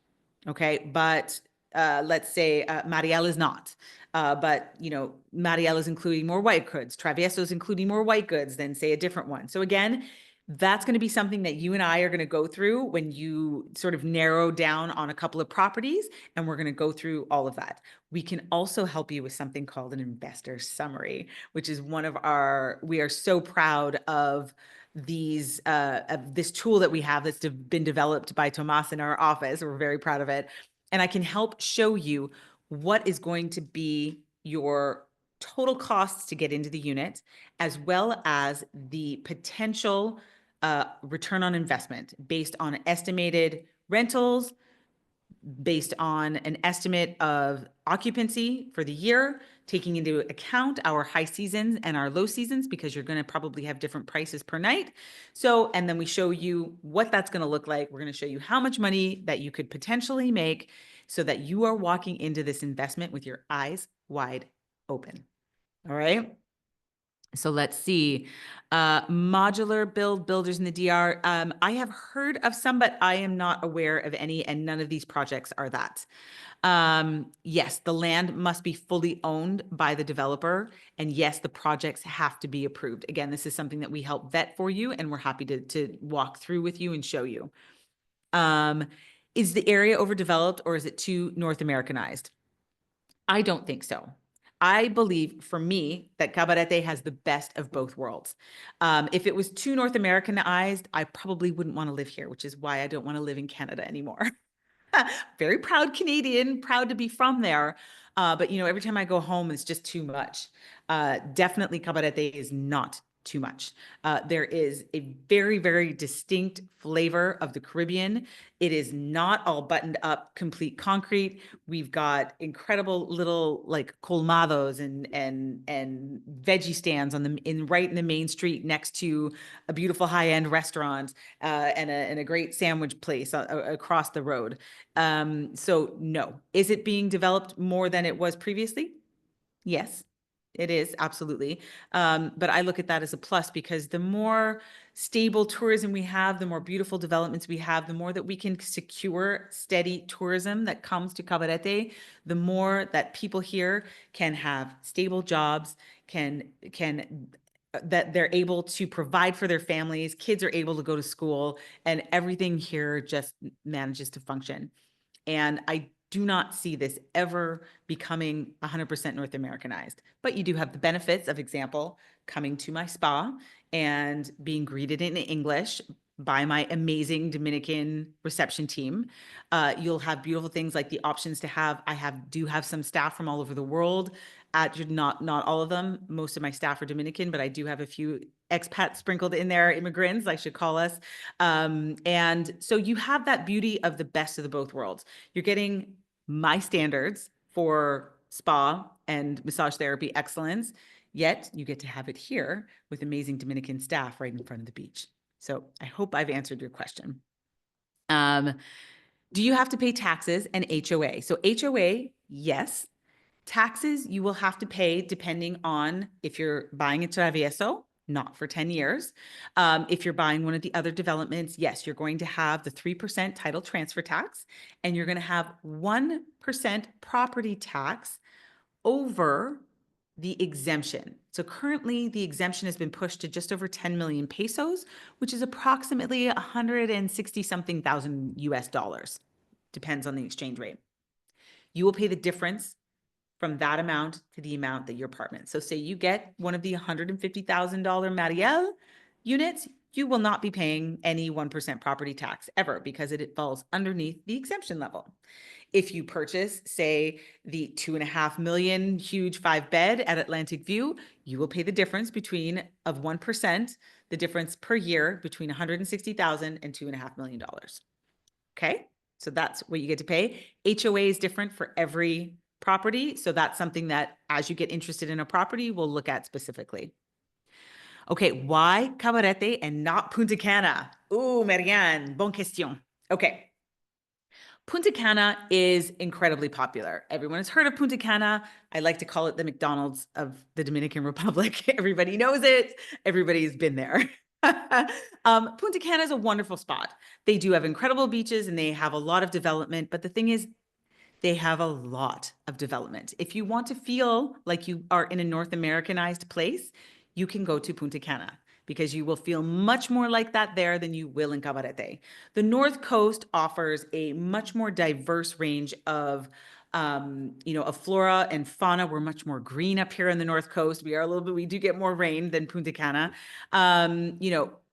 Okay, but let's say Mareal is not. But Mareal is including more white goods. Travieso is including more white goods than say a different one. So again, that's going to be something that you and I are going to go through when you sort of narrow down on a couple of properties, and we're going to go through all of that. We can also help you with something called an investor summary, which is we are so proud of this tool that we have that's been developed by Tomas in our office. We're very proud of it. And I can help show you what is going to be your total costs to get into the unit, as well as the potential return on investment based on estimated rentals, based on an estimate of occupancy for the year, taking into account our high seasons and our low seasons, because you're going to probably have different prices per night. So, and then we show you what that's going to look like. We're going to show you how much money that you could potentially make so that you are walking into this investment with your eyes wide open. All right. So let's see. Modular builders in the DR. I have heard of some, but I am not aware of any, and none of these projects are that. Yes, the land must be fully owned by the developer. And yes, the projects have to be approved. Again, this is something that we help vet for you, and we're happy to walk through with you and show you. Is the area overdeveloped or is it too North Americanized? I don't think so. I believe, for me, that Cabarete has the best of both worlds. If it was too North Americanized, I probably wouldn't want to live here, which is why I don't want to live in Canada anymore. Very proud Canadian, proud to be from there. But every time I go home, it's just too much. Definitely Cabarete is not too much. There is a very, very distinct flavor of the Caribbean. It is not all buttoned up, complete concrete. We've got incredible little like colmados and veggie stands right in the main street next to a beautiful high-end restaurant and a great sandwich place across the road. So no. Is it being developed more than it was previously? Yes, it is, absolutely. But I look at that as a plus because the more stable tourism we have, the more beautiful developments we have, the more that we can secure steady tourism that comes to Cabarete, the more that people here can have stable jobs, can that they're able to provide for their families, kids are able to go to school, and everything here just manages to function. And I do not see this ever becoming 100% North Americanized. But you do have the benefits of, example, coming to my spa and being greeted in English by my amazing Dominican reception team. You'll have beautiful things like the options to have. Do have some staff from all over the world. Not all of them. Most of my staff are Dominican, but I do have a few expats sprinkled in there, immigrants, I should call us. And so you have that beauty of the best of the both worlds. You're getting my standards for spa and massage therapy excellence, yet you get to have it here with amazing Dominican staff right in front of the beach. So I hope I've answered your question. Do you have to pay taxes and HOA? So HOA, yes. Taxes you will have to pay depending on if you're buying a Travieso, not for 10 years. If you're buying one of the other developments, yes, you're going to have the 3% title transfer tax, and you're going to have 1% property tax over the exemption. So currently the exemption has been pushed to just over 10 million pesos, which is approximately 160 something thousand US dollars. Depends on the exchange rate. You will pay the difference from that amount to the amount that your apartment. So say you get one of the $150,000 Mareal units, you will not be paying any 1% property tax ever because it falls underneath the exemption level. If you purchase, say, the 2.5 million huge 5-bed at Atlantic View, you will pay the difference of 1%, the difference per year between 160,000 and $2.5 million. Okay, so that's what you get to pay. HOA is different for every property, so that's something that as you get interested in a property, we'll look at specifically. Okay, why Cabarete and not Punta Cana? Ooh, Marianne, bonne question. Okay. Punta Cana is incredibly popular. Everyone has heard of Punta Cana. I like to call it the McDonald's of the Dominican Republic. Everybody knows it. Everybody's been there. Punta Cana is a wonderful spot. They do have incredible beaches and they have a lot of development. But the thing is, they have a lot of development. If you want to feel like you are in a North Americanized place, you can go to Punta Cana because you will feel much more like that there than you will in Cabarete. The North Coast offers a much more diverse range of of flora and fauna. We're much more green up here in the North Coast. We do get more rain than Punta Cana.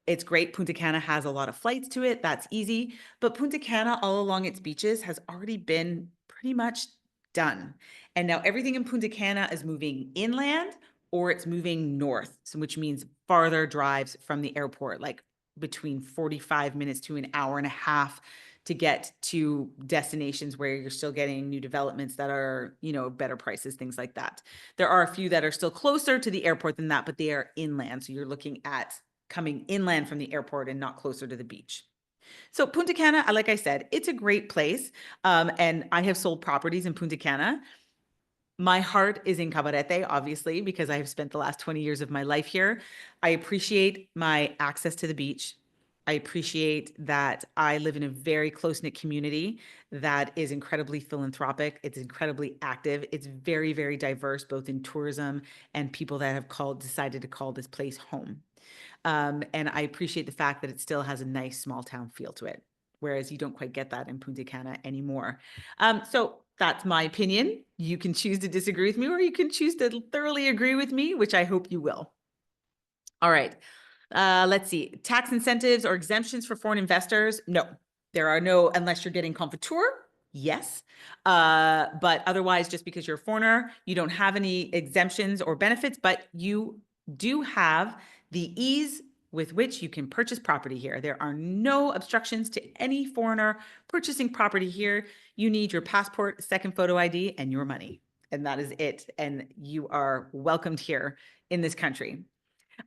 It's great. Punta Cana has a lot of flights to it. That's easy. But Punta Cana, all along its beaches, has already been pretty much done. And now everything in Punta Cana is moving inland or it's moving north, so which means farther drives from the airport, like between 45 minutes to an hour and a half to get to destinations where you're still getting new developments that are, better prices, things like that. There are a few that are still closer to the airport than that, but they are inland. So you're looking at coming inland from the airport and not closer to the beach. So Punta Cana, like I said, it's a great place. And I have sold properties in Punta Cana. My heart is in Cabarete, obviously, because I have spent the last 20 years of my life here. I appreciate my access to the beach. I appreciate that I live in a very close-knit community that is incredibly philanthropic. It's incredibly active. It's very, very diverse, both in tourism and people that have decided to call this place home. And I appreciate the fact that it still has a nice small town feel to it, whereas you don't quite get that in Punta Cana anymore. So that's my opinion. You can choose to disagree with me, or you can choose to thoroughly agree with me, which I hope you will. All right. Let's see. Tax incentives or exemptions for foreign investors? No, there are no, unless you're getting confiture. Yes. But otherwise, just because you're a foreigner, you don't have any exemptions or benefits, but you do have the ease with which you can purchase property here. There are no obstructions to any foreigner purchasing property here. You need your passport, second photo ID, and your money. And that is it. And you are welcomed here in this country.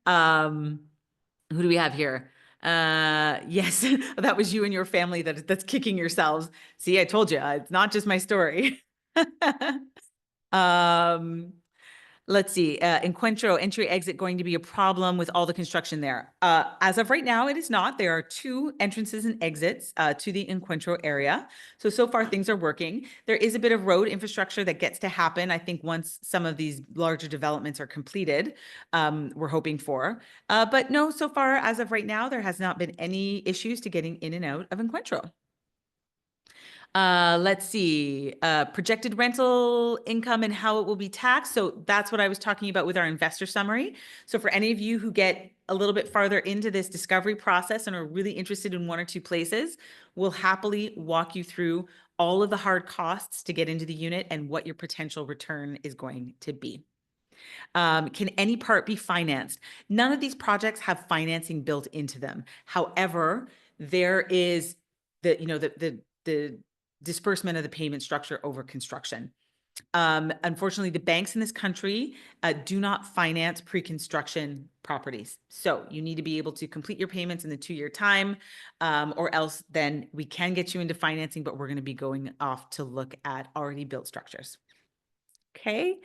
Who do we have here? Yes, that was you and your family that's kicking yourselves. See, I told you, it's not just my story. um, Let's see. Encuentro, entry exit going to be a problem with all the construction there? As of right now, it is not. There are two entrances and exits to the Encuentro area. So far things are working. There is a bit of road infrastructure that gets to happen, I think, once some of these larger developments are completed, we're hoping for. But no, so far, as of right now, there has not been any issues to getting in and out of Encuentro. Let's see, projected rental income and how it will be taxed. So that's what I was talking about with our investor summary. So for any of you who get a little bit farther into this discovery process and are really interested in one or two places, we'll happily walk you through all of the hard costs to get into the unit and what your potential return is going to be. Can any part be financed? None of these projects have financing built into them. However, there is the disbursement of the payment structure over construction. Unfortunately, the banks in this country do not finance pre-construction properties. So you need to be able to complete your payments in the 2-year time, or else then we can get you into financing, but we're going to be going off to look at already built structures. Okay.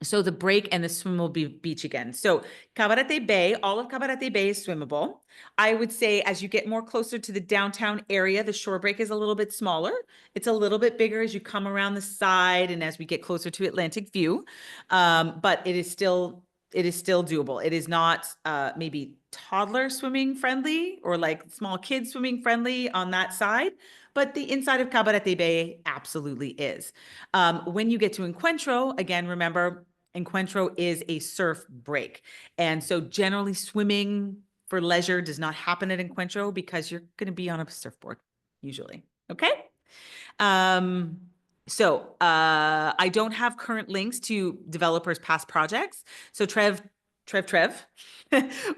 So the break and the swimmable beach again. So Cabarete Bay, all of Cabarete Bay is swimmable. I would say as you get more closer to the downtown area, the shore break is a little bit smaller. It's a little bit bigger as you come around the side and as we get closer to Atlantic View. But it is still doable. It is not maybe toddler swimming friendly or like small kids swimming friendly on that side, but the inside of Cabarete Bay absolutely is. When you get to Encuentro, again, remember, Encuentro is a surf break. And so generally swimming for leisure does not happen at Encuentro because you're going to be on a surfboard usually. Okay. I don't have current links to developers' past projects. So Trev,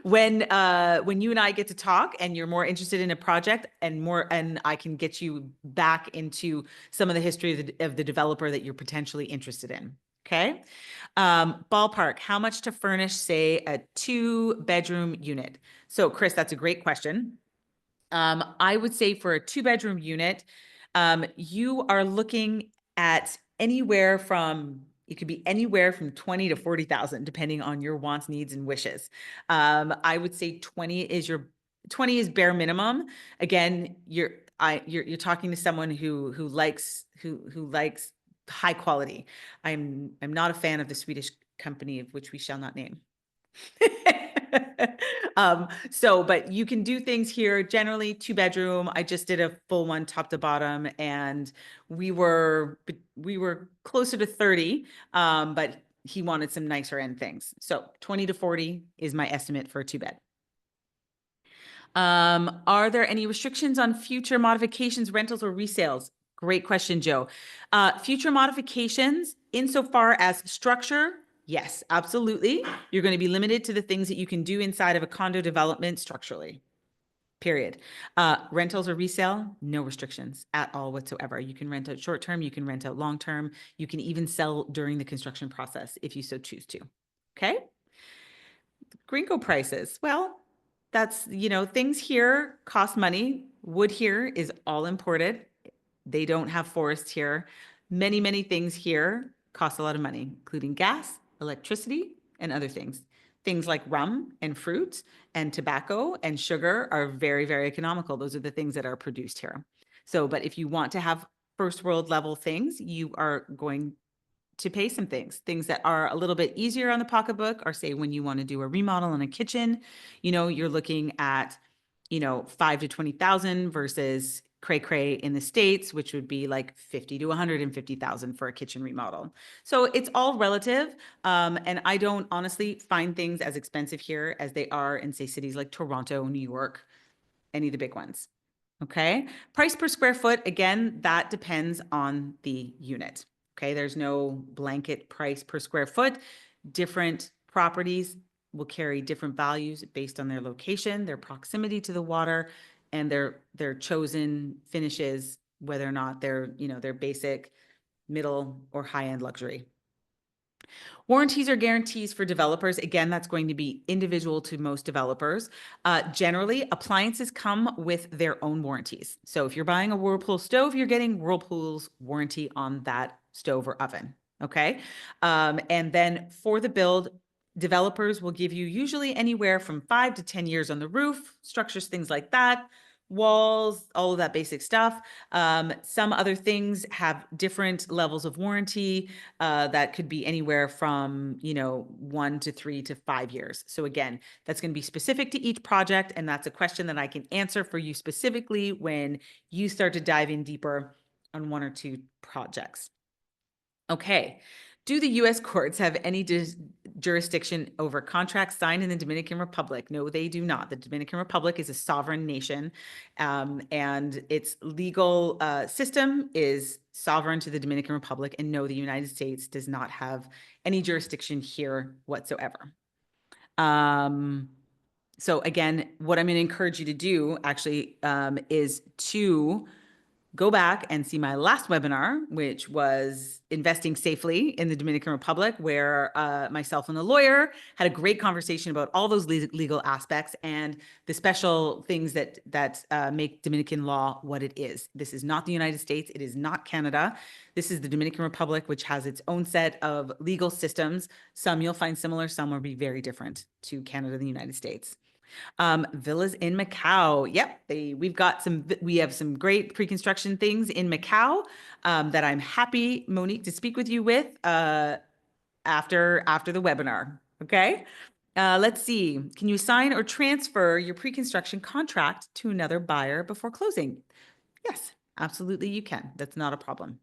when you and I get to talk and you're more interested in a project and I can get you back into some of the history of the developer that you're potentially interested in. Okay. Ballpark, how much to furnish, say, a 2-bedroom unit? So Chris, that's a great question. I would say for a 2-bedroom unit, you are looking at it could be anywhere from 20 to 40,000, depending on your wants, needs, and wishes. I would say 20 is bare minimum. Again, you're talking to someone who likes high quality. I'm not a fan of the Swedish company of which we shall not name. But you can do things here, generally 2-bedroom. I just did a full one top to bottom and we were closer to 30, but he wanted some nicer end things. So 20 to 40 is my estimate for a 2-bed. Are there any restrictions on future modifications, rentals, or resales? Great question, Joe. Future modifications, insofar as structure, yes, absolutely. You're going to be limited to the things that you can do inside of a condo development structurally, period. Rentals or resale, no restrictions at all whatsoever. You can rent out short-term, you can rent out long-term, you can even sell during the construction process if you so choose to. Okay. Gringo prices. Well, that's, things here cost money. Wood here is all imported. They don't have forests here. many, many things here cost a lot of money, including gas, electricity, and other things. Things like rum and fruit and tobacco and sugar are very, very economical. Those are the things that are produced here. So, but if you want to have first world level things, you are going to pay some things that are a little bit easier on the pocketbook, or say when you want to do a remodel in a kitchen, you're looking at, 5 to 20,000 versus cray in the States, which would be like 50 to 150,000 for a kitchen remodel. So it's all relative. And I don't honestly find things as expensive here as they are in, say, cities like Toronto, New York, any of the big ones. Okay. Price per square foot, again, that depends on the unit. Okay. There's no blanket price per square foot. Different properties will carry different values based on their location, their proximity to the water, and their chosen finishes, whether or not they're basic, middle, or high-end luxury. Warranties or guarantees for developers, again, that's going to be individual to most developers. Generally, appliances come with their own warranties. So if you're buying a Whirlpool stove, you're getting Whirlpool's warranty on that stove or oven, okay? And then for the build, developers will give you usually anywhere from 5 to 10 years on the roof, structures, things like that, walls, all of that basic stuff. Some other things have different levels of warranty that could be anywhere from 1 to 3 to 5 years. So again, that's going to be specific to each project, and that's a question that I can answer for you specifically when you start to dive in deeper on one or two projects. Okay. Do the U.S. courts have any jurisdiction over contracts signed in the Dominican Republic? No, they do not. The Dominican Republic is a sovereign nation, and its legal system is sovereign to the Dominican Republic. And no, the United States does not have any jurisdiction here whatsoever. So again, what I'm going to encourage you to do actually is to go back and see my last webinar, which was investing safely in the Dominican Republic, where myself and the lawyer had a great conversation about all those legal aspects and the special things that make Dominican law what it is. This is not the United States. It is not Canada. This is the Dominican Republic, which has its own set of legal systems. Some you'll find similar, some will be very different to Canada and the United States. Villas in Macau. Yep, we have some great pre-construction things in Macau that I'm happy, Monique, to speak with you with after the webinar. Okay. Let's see. Can you sign or transfer your pre-construction contract to another buyer before closing? Yes, absolutely you can. That's not a problem.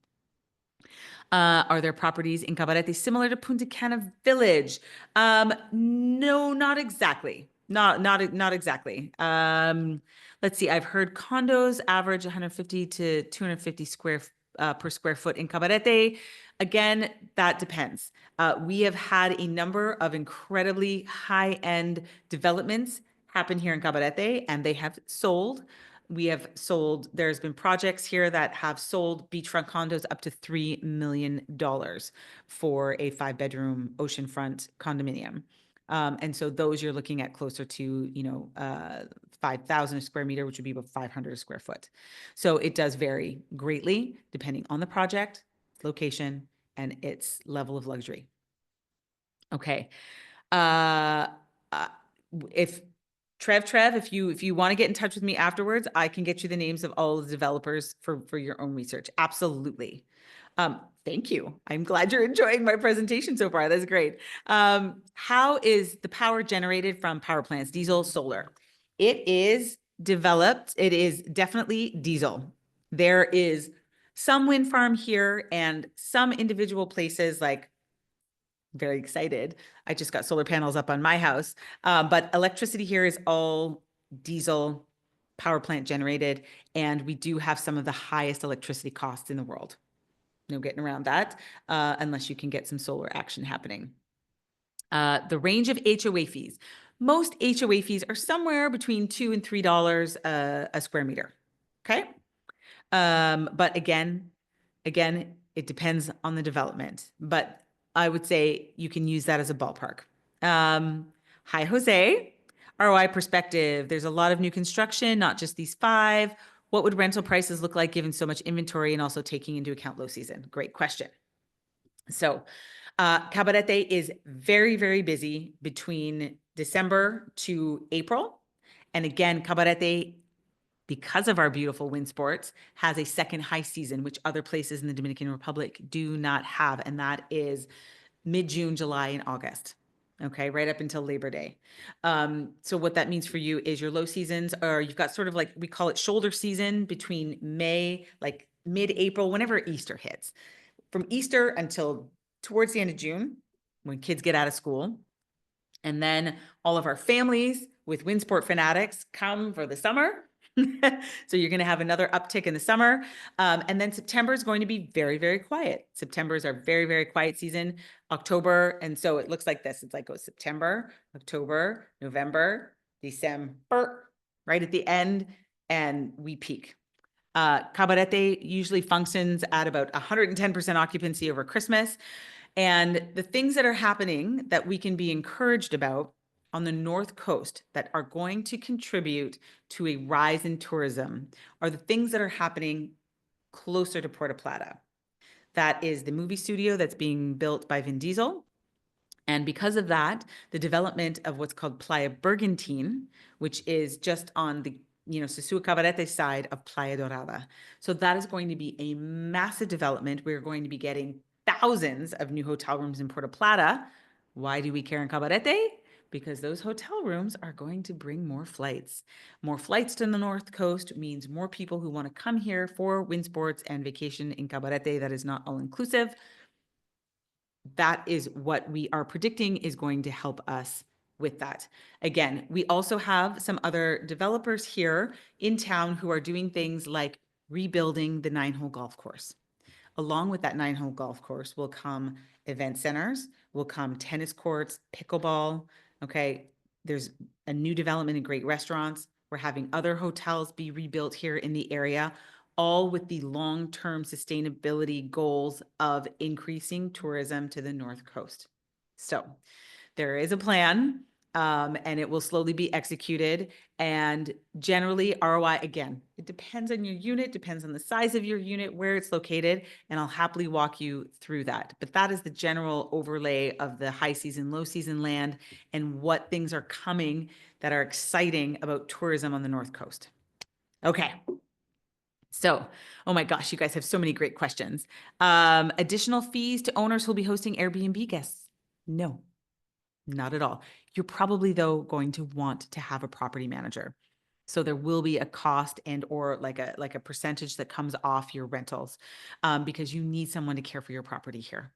Are there properties in Cabarete similar to Punta Cana Village? No, not exactly. Not exactly. Let's see. I've heard condos average 150 to 250 per square foot in Cabarete. Again, that depends. We have had a number of incredibly high-end developments happen here in Cabarete, and they have sold. There's been projects here that have sold beachfront condos up to $3 million for a 5-bedroom oceanfront condominium. And so those you're looking at closer to, 5,000 a square meter, which would be about 500 a square foot. So it does vary greatly depending on the project, location, and its level of luxury. Okay. If if you want to get in touch with me afterwards, I can get you the names of all of the developers for your own research. Absolutely. Thank you. I'm glad you're enjoying my presentation so far. That's great. How is the power generated from power plants? Diesel, solar. It is developed. It is definitely diesel. There is some wind farm here and some individual places, like, very excited. I just got solar panels up on my house. But electricity here is all diesel power plant generated. And we do have some of the highest electricity costs in the world. No getting around that, unless you can get some solar action happening. The range of HOA fees. Most HOA fees are somewhere between $2 and $3 a square meter. Okay. But again, it depends on the development, but I would say you can use that as a ballpark. Hi, Jose. ROI perspective. There's a lot of new construction, not just these 5. What would rental prices look like given so much inventory and also taking into account low season? Great question. So Cabarete is very, very busy between December to April. And again, Cabarete, because of our beautiful wind sports, has a second high season, which other places in the Dominican Republic do not have. And that is mid-June, July, and August. Okay, right up until Labor Day. So what that means for you is your low seasons, or you've got sort of like, we call it shoulder season between May, like mid-April, whenever Easter hits. From Easter until towards the end of June, when kids get out of school. And then all of our families with wind sport fanatics come for the summer. So you're going to have another uptick in the summer. And then September is going to be very, very quiet. September is our very, very quiet season. October. And so it looks like this. It's like goes September, October, November, December, right at the end. And we peak. Cabarete usually functions at about 110% occupancy over Christmas. And the things that are happening that we can be encouraged about on the North Coast that are going to contribute to a rise in tourism are the things that are happening closer to Puerto Plata. That is the movie studio that's being built by Vin Diesel. And because of that, the development of what's called Playa Bergantine, which is just on the Sosua Cabarete side of Playa Dorada. So that is going to be a massive development. We're going to be getting thousands of new hotel rooms in Puerto Plata. Why do we care in Cabarete? Because those hotel rooms are going to bring more flights. More flights to the North Coast means more people who want to come here for wind sports and vacation in Cabarete that is not all inclusive. That is what we are predicting is going to help us with that. Again, we also have some other developers here in town who are doing things like rebuilding the 9-hole golf course. Along with that 9-hole golf course will come event centers, will come tennis courts, pickleball. Okay, there's a new development in great restaurants. We're having other hotels be rebuilt here in the area, all with the long-term sustainability goals of increasing tourism to the North Coast. So there is a plan, and it will slowly be executed. And generally ROI, again, it depends on your unit, depends on the size of your unit, where it's located, and I'll happily walk you through that. But that is the general overlay of the high season, low season land and what things are coming that are exciting about tourism on the North Coast. Okay. So, oh my gosh, you guys have so many great questions. Additional fees to owners who'll be hosting Airbnb guests? No, not at all. You're probably, though, going to want to have a property manager. So there will be a cost and or like a percentage that comes off your rentals, because you need someone to care for your property here.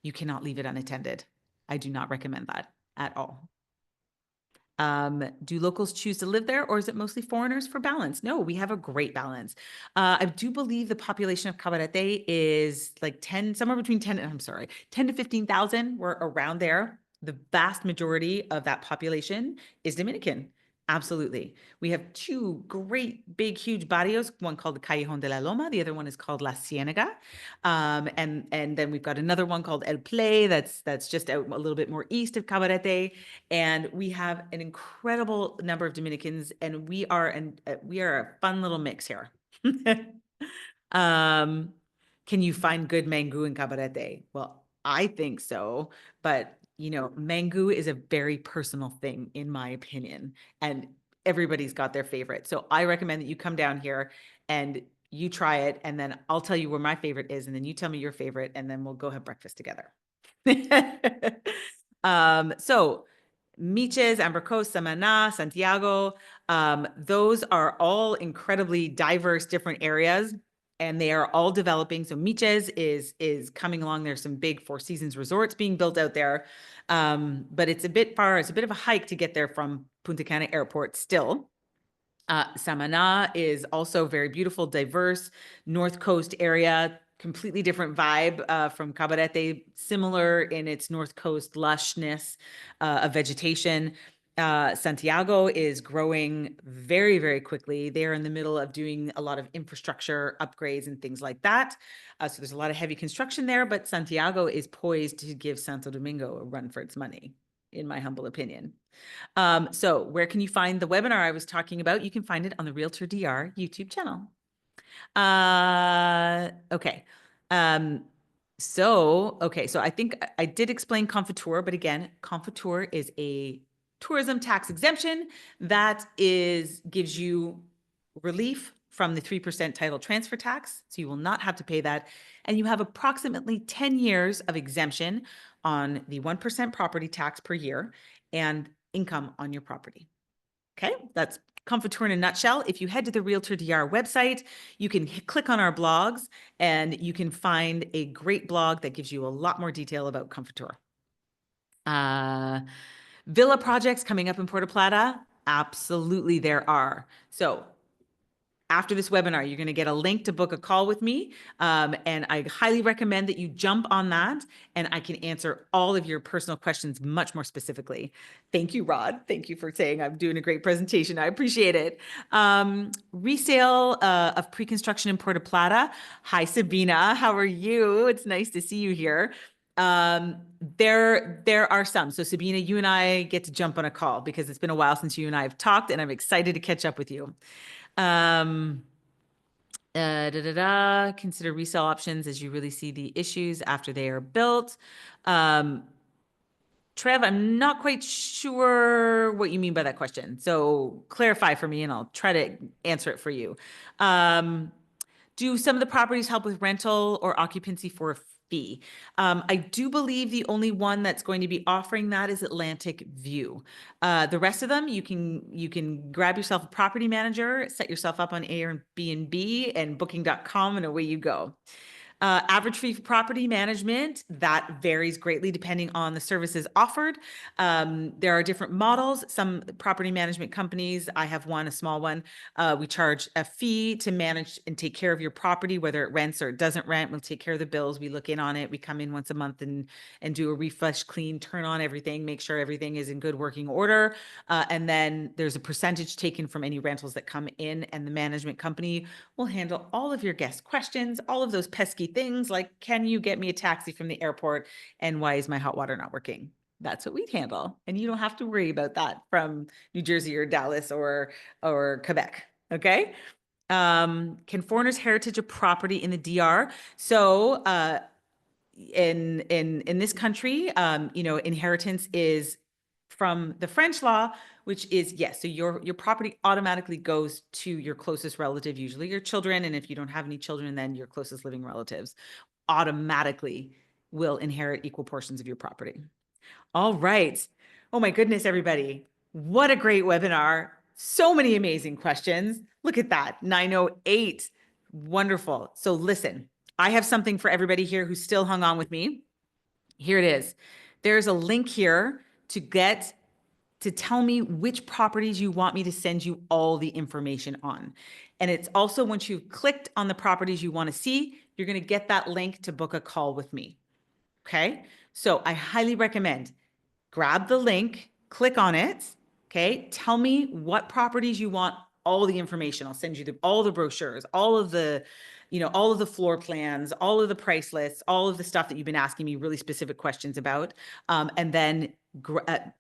You cannot leave it unattended. I do not recommend that at all. Do locals choose to live there, or is it mostly foreigners for balance? No, we have a great balance. I do believe the population of Cabarete is like 10, somewhere between 10 to 15,000. We're around there. The vast majority of that population is Dominican. Absolutely. We have two great, big, huge barrios, one called the Callejón de la Loma, the other one is called La Ciénaga. And then we've got another one called El Play that's just out a little bit more east of Cabarete. And we have an incredible number of Dominicans, and we are a fun little mix here. Can you find good mango in Cabarete? Well, I think so, but mango is a very personal thing, in my opinion, and everybody's got their favorite. So I recommend that you come down here and you try it, and then I'll tell you where my favorite is, and then you tell me your favorite, and then we'll go have breakfast together. So Miches, Ambercos, Samaná, Santiago, those are all incredibly diverse different areas, and they are all developing. So Miches is coming along. There's some big Four Seasons resorts being built out there, but it's a bit far. It's a bit of a hike to get there from Punta Cana Airport still. Samaná is also very beautiful, diverse, North Coast area, completely different vibe from Cabarete, similar in its North Coast lushness of vegetation. Santiago is growing very, very quickly. They're in the middle of doing a lot of infrastructure upgrades and things like that. So there's a lot of heavy construction there, but Santiago is poised to give Santo Domingo a run for its money, in my humble opinion. So where can you find the webinar I was talking about? You can find it on the Realtor DR YouTube channel. Okay. Um, so I think I did explain Confiture, but again, Confiture is a tourism tax exemption that gives you relief from the 3% title transfer tax. So you will not have to pay that. And you have approximately 10 years of exemption on the 1% property tax per year and income on your property. Okay, that's Confiture in a nutshell. If you head to the Realtor DR website, you can click on our blogs and you can find a great blog that gives you a lot more detail about Confiture. Villa projects coming up in Puerto Plata? Absolutely, there are. So after this webinar, you're going to get a link to book a call with me. And I highly recommend that you jump on that and I can answer all of your personal questions much more specifically. Thank you, Rod. Thank you for saying I'm doing a great presentation. I appreciate it. Resale of pre-construction in Puerto Plata. Hi, Sabina. How are you? It's nice to see you here. There are some. So Sabina, you and I get to jump on a call because it's been a while since you and I have talked and I'm excited to catch up with you. Consider resale options as you really see the issues after they are built. Trev, I'm not quite sure what you mean by that question. So clarify for me and I'll try to answer it for you. Do some of the properties help with rental or occupancy for a fee? I do believe the only one that's going to be offering that is Atlantic View. The rest of them, you can grab yourself a property manager, set yourself up on Airbnb and Booking.com, and away you go. Average fee for property management, that varies greatly depending on the services offered. There are different models. Some property management companies, I have one, a small one, we charge a fee to manage and take care of your property, whether it rents or it doesn't rent. We'll take care of the bills. We look in on it. We come in once a month and do a refresh, clean, turn on everything, make sure everything is in good working order. And then there's a percentage taken from any rentals that come in, and the management company will handle all of your guest questions, all of those pesky things like, can you get me a taxi from the airport? And why is my hot water not working? That's what we'd handle. And you don't have to worry about that from New Jersey or Dallas or Quebec. Okay. Can foreigners heritage a property in the DR? So in this country, inheritance is from the French law, which is yes. So your property automatically goes to your closest relative, usually your children, and if you don't have any children, then your closest living relatives automatically will inherit equal portions of your property. All right. Oh my goodness, everybody. What a great webinar. So many amazing questions. Look at that, 908. Wonderful. So listen, I have something for everybody here who's still hung on with me. Here it is. There's a link here to tell me which properties you want me to send you all the information on. And it's also, once you've clicked on the properties you want to see, you're going to get that link to book a call with me. Okay. So I highly recommend grab the link, click on it. Okay. Tell me what properties you want all the information. I'll send you all the brochures, all of the floor plans, all of the price lists, all of the stuff that you've been asking me really specific questions about. And then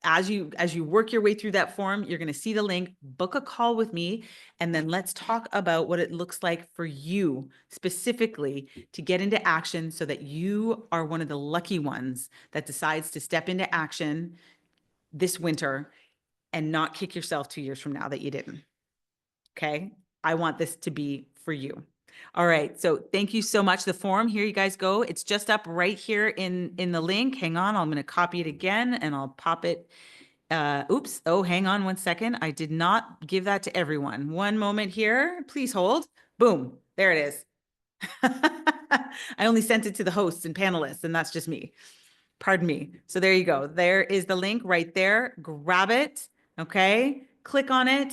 as you work your way through that form, you're going to see the link, book a call with me, and then let's talk about what it looks like for you specifically to get into action so that you are one of the lucky ones that decides to step into action this winter and not kick yourself 2 years from now that you didn't. Okay. I want this to be for you. All right. So thank you so much. The form, here you guys go. It's just up right here in the link. Hang on. I'm going to copy it again and I'll pop it. Oops. Oh, hang on one second. I did not give that to everyone. One moment here. Please hold. Boom. There it is. I only sent it to the hosts and panelists, and that's just me. Pardon me. So there you go. There is the link right there. Grab it. Okay. Click on it.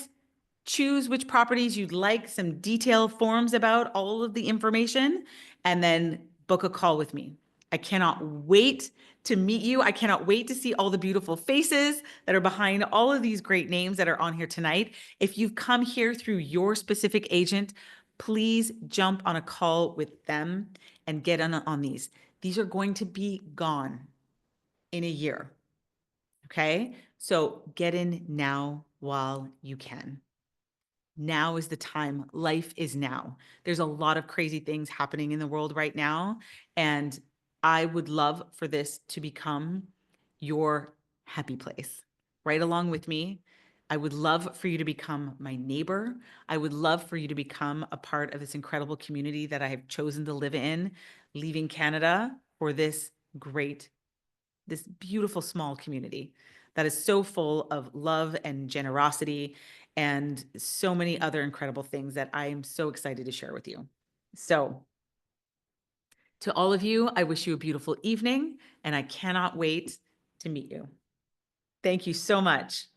Choose which properties you'd like, some detailed forms about all of the information, and then book a call with me. I cannot wait to meet you. I cannot wait to see all the beautiful faces that are behind all of these great names that are on here tonight. If you've come here through your specific agent, please jump on a call with them and get on these. These are going to be gone in a year. Okay? So get in now while you can. Now is the time. Life is now. There's a lot of crazy things happening in the world right now. And I would love for this to become your happy place right along with me. I would love for you to become my neighbor. I would love for you to become a part of this incredible community that I have chosen to live in, leaving Canada for this beautiful small community that is so full of love and generosity and so many other incredible things that I am so excited to share with you. So, to all of you, I wish you a beautiful evening, and I cannot wait to meet you. Thank you so much.